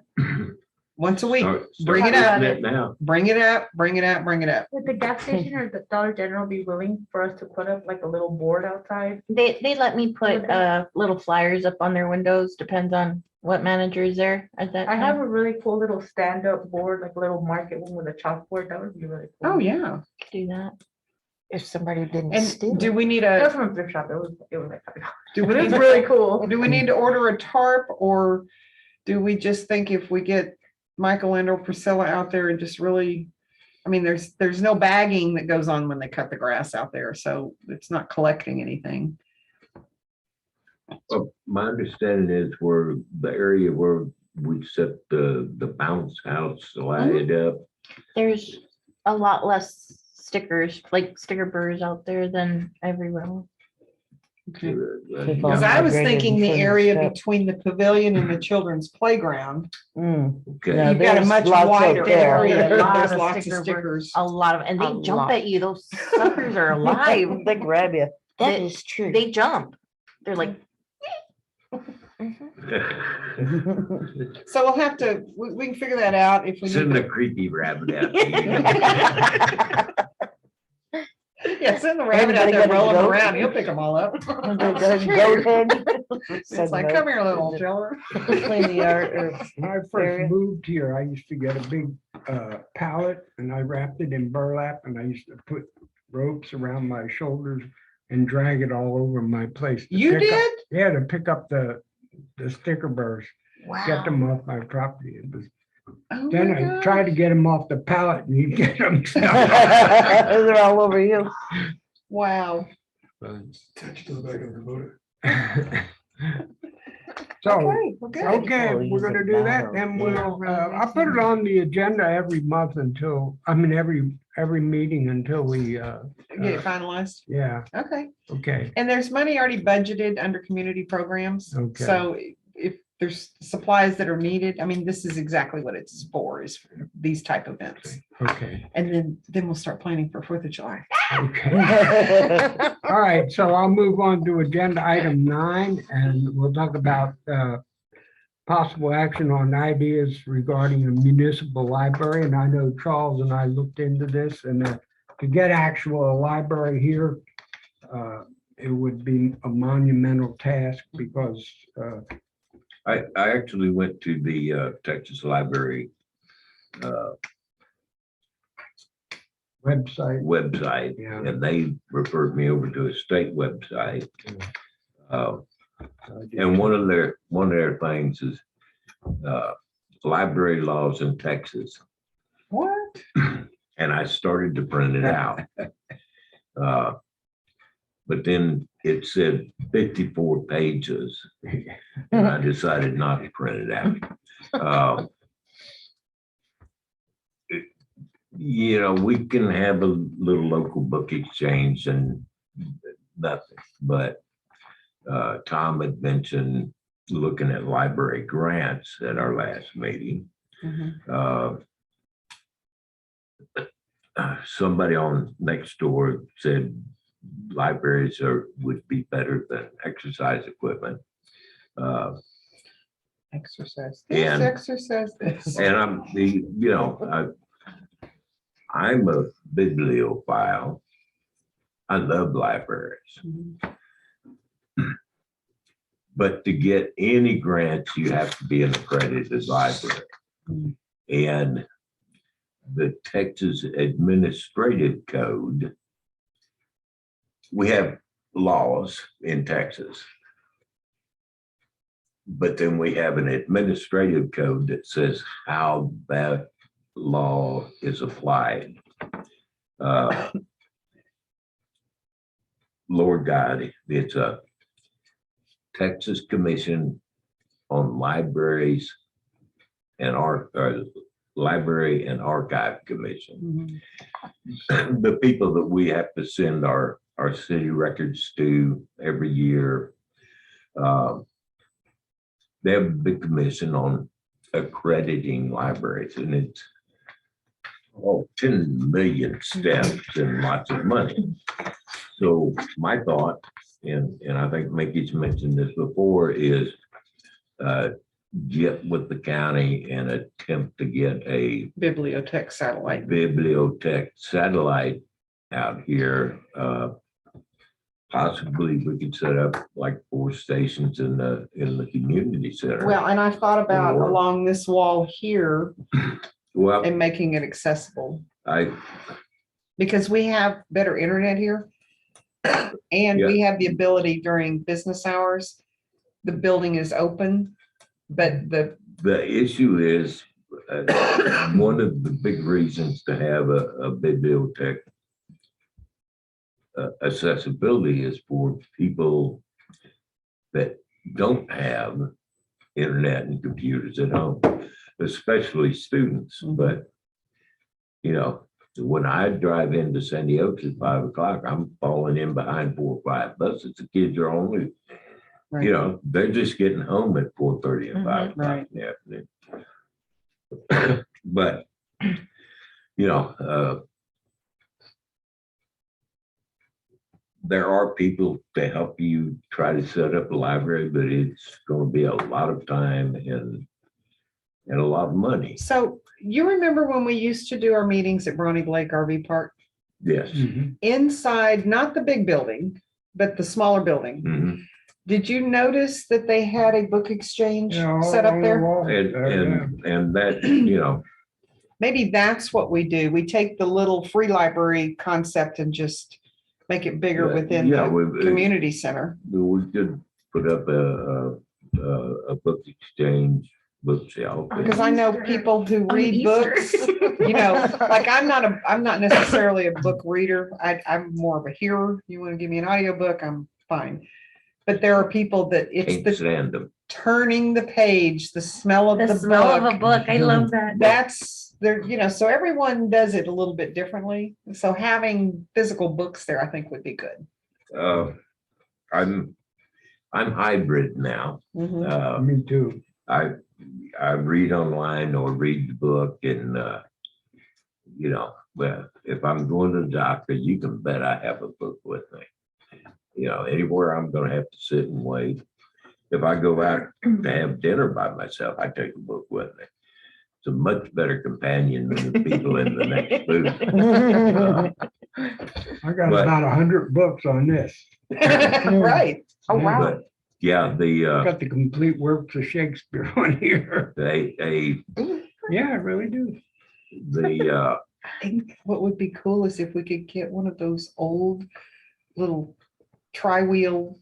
once a week, Start bring it using up, Now. bring it up, bring it up, bring it up. Would the gas station or the Dollar General be willing for us to put up like a little board outside? They let me put little flyers up on their windows, depends on what manager is there at that I have time. a really cool little stand-up board, like a little market one with a chalkboard. That would be really cool. Oh, yeah. Do that. if somebody didn't And steal do it. we need It was a, from a thrift shop. It was like, do we but need it's really cool. do we need to order a tarp, or do we just think if we get Michael and or Priscilla out there and just really, I mean, there's no bagging that goes on when they cut the grass out there, so it's not collecting anything. Well, my understanding is where the area where we set the bounce house light up. There's a lot less stickers, like sticker burrs out there than everywhere else. Because I Yeah. was Migrated thinking the from the area step. between the pavilion and the children's playground, Mm. Okay. Yeah, you've got a there's much lots out wider there. area. A lot There's of lots of sticker stickers. A lot of, and A they jump lot. at you. Those suckers are alive. They grab you. That they- is true. They jump. They're like, Mhm. So we'll have to, we can figure that out if we Send need the to. creepy rabbit out. to you. Yeah, send the rabbit out Anybody there got a rolling goat? around. He'll pick them all up. Goat head. It's like, come here, little children. Clean the yard or When I area. first moved here, I used to get a big pallet and I wrapped it in burlap and I used to put ropes around my shoulders and drag it all over my place. to You pick up- did? Yeah, to pick up the sticker burrs, get Wow. them off my property. It was, Oh then my I God. tried to get them off the pallet and you get them. They're all over you. Wow. Attached to the back of the motor. So, Okay, well, good. okay, Oh, we're use gonna it do that, now. then Yeah. we'll, I'll put it on the agenda every month until, every meeting until we, Get it finalized. yeah, Okay. okay. And there's money already budgeted under community programs. Okay. So if there's supplies that are needed, I mean, this is exactly what it's for, is for these type events. Okay, And then we'll start planning for 4th of July. okay. All right, so I'll move on to agenda item 9, and we'll talk about possible action on ideas regarding a municipal library. And I know Charles and I looked into this, and to get actual library here, it would be a monumental task because I actually went to the Texas Library website. website, Yeah. and they referred me over to a state website. And one of their things is library laws in Texas. What? And I started to print it out. But then it said 54 pages, and I decided not to print it out. You know, we can have a little local book exchange and nothing, but Tom had mentioned looking at library grants at our last meeting. Somebody on next door said libraries would be better than exercise equipment. Exercise. And- Exercise this. And I'm a bibliophile. I love libraries. But to get any grants, you have to be an accredited library. And the Texas Administrative Code, we have laws in Texas. But then we have an administrative code that says how that law is applied. Lord God, it's a Texas Commission on Libraries and Library and Archive Commission. The people that we have to send our city records to every year. They have a big commission on accrediting libraries, and it's 10 million steps and lots of money. So my thought, and I think Mickey's mentioned this before, is get with the county and attempt to get a Bibliotech satellite. bibliotech satellite out here. Possibly we could set up like 4 stations in the community center. Well, and I thought about Or- along this wall here Well, and making it accessible. I Because we have better internet here. And we have the ability during business hours, the building is open, but The issue is, one of the big reasons to have a bibliotech accessibility is for people that don't have internet and computers at home, especially students. Mhm. But, you know, when I drive into Sandy Oaks at 5 o'clock, I'm falling in behind 4 or 5 buses. The kids are only, Right. you know, they're just getting home at 4:30 and 5 o'clock Right. in the afternoon. But, you know, there are people to help you try to set up a library, but it's going to be a lot of time and a lot of money. so you remember when we used to do our meetings at Brony Lake RV Park? Yes. Mhm. Inside, not the big building, but the smaller building. Mhm. Did you notice that they had a book exchange Yeah, all set up on the there? wall. And, Yeah. and that, you know, Maybe that's what we do. We take the little free library concept and just make it bigger within yeah, the community center. we could put up a book exchange bookshelf. Because I know people who On read Easter. books, you know, like I'm not necessarily a book reader. I'm more of a hearer. You want to give me an audiobook, I'm fine. But there are people that it's Can't the stand them. turning the page, the smell of The the smell of a book. book, I love that. That's there, you know, so everyone does it a little bit differently. So having physical books there, I think would be good. I'm hybrid now. Mhm. Me too. I read online or read the book and, you know, well, if I'm going to the doctor, you can bet I have a book with me. You know, anywhere I'm gonna have to sit and wait. If I go out to have dinner by myself, I take a book with me. It's a much better companion than the people in the next booth. I got But- about 100 books on this. Right. Oh, wow. But, yeah, I got the complete works of Shakespeare on here. Yeah, I really do. I think what would be cool is if we could get one of those old little tri-wheel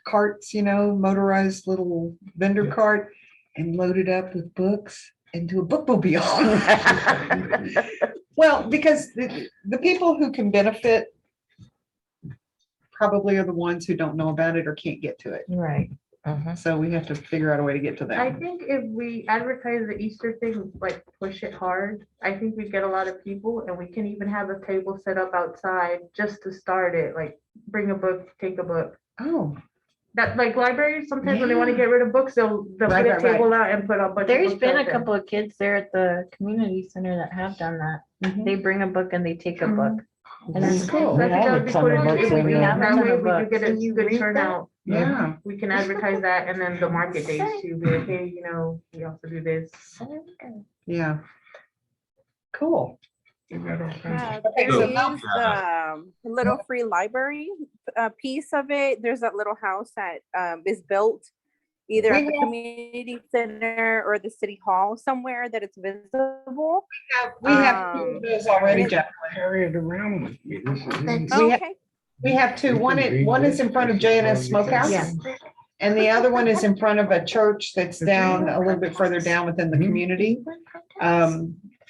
carts, you know, motorized little vendor cart and load it up with books and do a bookmobile. Well, because the people who can benefit probably are the ones who don't know about it or can't get to it. Right. Mhm. So we have to figure out a way to get to I them. think if we advertise the Easter thing, like push it hard, I think we get a lot of people and we can even have a table set up outside just to start it, like bring a book, take a book. Oh, That like libraries, sometimes when they want to get rid of books, they'll Right, put a right, right. table out and put a bunch of There's books been out a there. couple of kids there at the community center that have done that. mhm. They bring a book and they take a book. And That's it's cool. So I think that would be cool to do. If we do Yeah. that way, we Yeah. do get a Can you good read turnout. Yeah. We can advertise that and then the market days too, be like, hey, you know, we also do this. Yeah. Cool. Yeah, Okay, there so is how- little free library piece of it. There's that little house that is built either at the community center or the city hall somewhere that it's visible. We have two of those already, and it- Jeff. Carry it around with me. This is easy. We have- Okay, We have two. One is in front of JNS Smokehouse. Yeah. And the other one is in front of a church that's down a little bit further down within the community.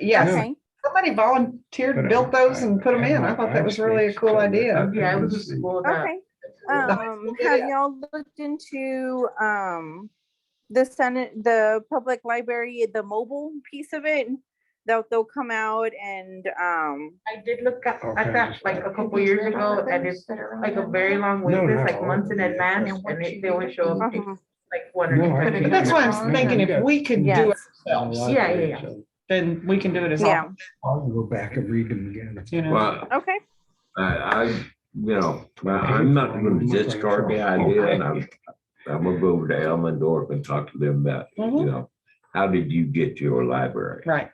Yes, okay. somebody volunteered, built those and put them in. I thought that was really a cool idea. Yeah, it was a school that. Okay. school did Have it. y'all looked into the Senate, the public library, the mobile piece of it? They'll come out and I did look at Okay. that like a couple years ago and it's like a very long wait No, list, not like all months in of them. advance and they always show up uh-huh. like one or No, two I times. think But that's why I'm thinking if we could do it Yes. ourselves, Yeah. then we can do it as Yeah. often, I'll go back and read them again. you know? Well, Okay. I'm not gonna discard the idea, and I'm gonna go over to Elmendorf and talk to them about, you know, how did you get to your library? Right.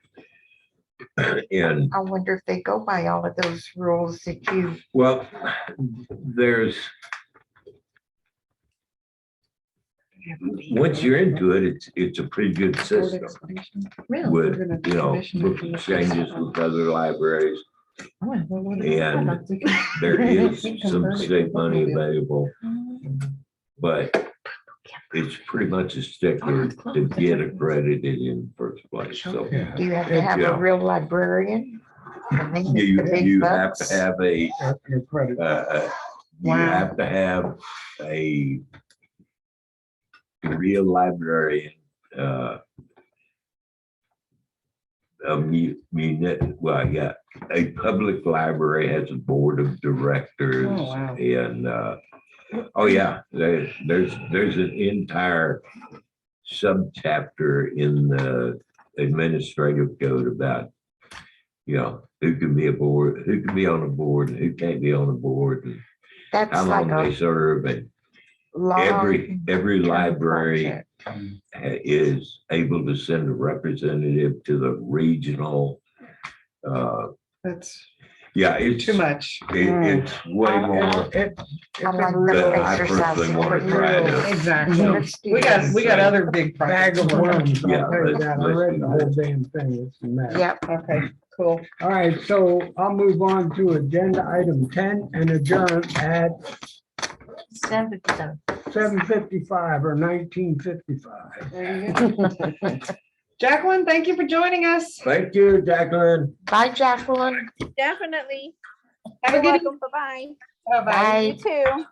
And, I wonder if they go by all of those rules that you, well, there's once you're into it, it's a pretty good system Really? with, you know, book exchanges with other libraries. And there is some state money available, but it's pretty much a stickler to get accredited in the first place, so. Yeah. Do you have to have a Yeah. real librarian? I mean, the big You have bucks? to have a, Your credit. you Wow. have to have a real librarian, well, yeah, a public library has a board of directors Oh, wow. and, oh yeah, there's an entire subchapter in the administrative code about, you know, who can be aboard, who can be on a board and who can't be on a board and That's how like long they a serve, and long. every library project. is able to send a representative to the regional. That's Yeah, it's too much. It's way more It's I a like the real than I Exercise personally want to equipment. try to. Exactly. Let's do We got this. other big bag projects. of worms. I'll Yeah, tell you let's- that. I let's read do the whole that. damn thing. It's a mess. Yep. Okay, cool. All right, so I'll move on to agenda item 10 and adjourn at 7:55 or 19:55. Jacqueline, thank you for joining us. Thank you, Jacqueline. Bye, Jacqueline. Definitely. Have a You're good welcome. Bye-bye. Bye-bye. Bye. You too.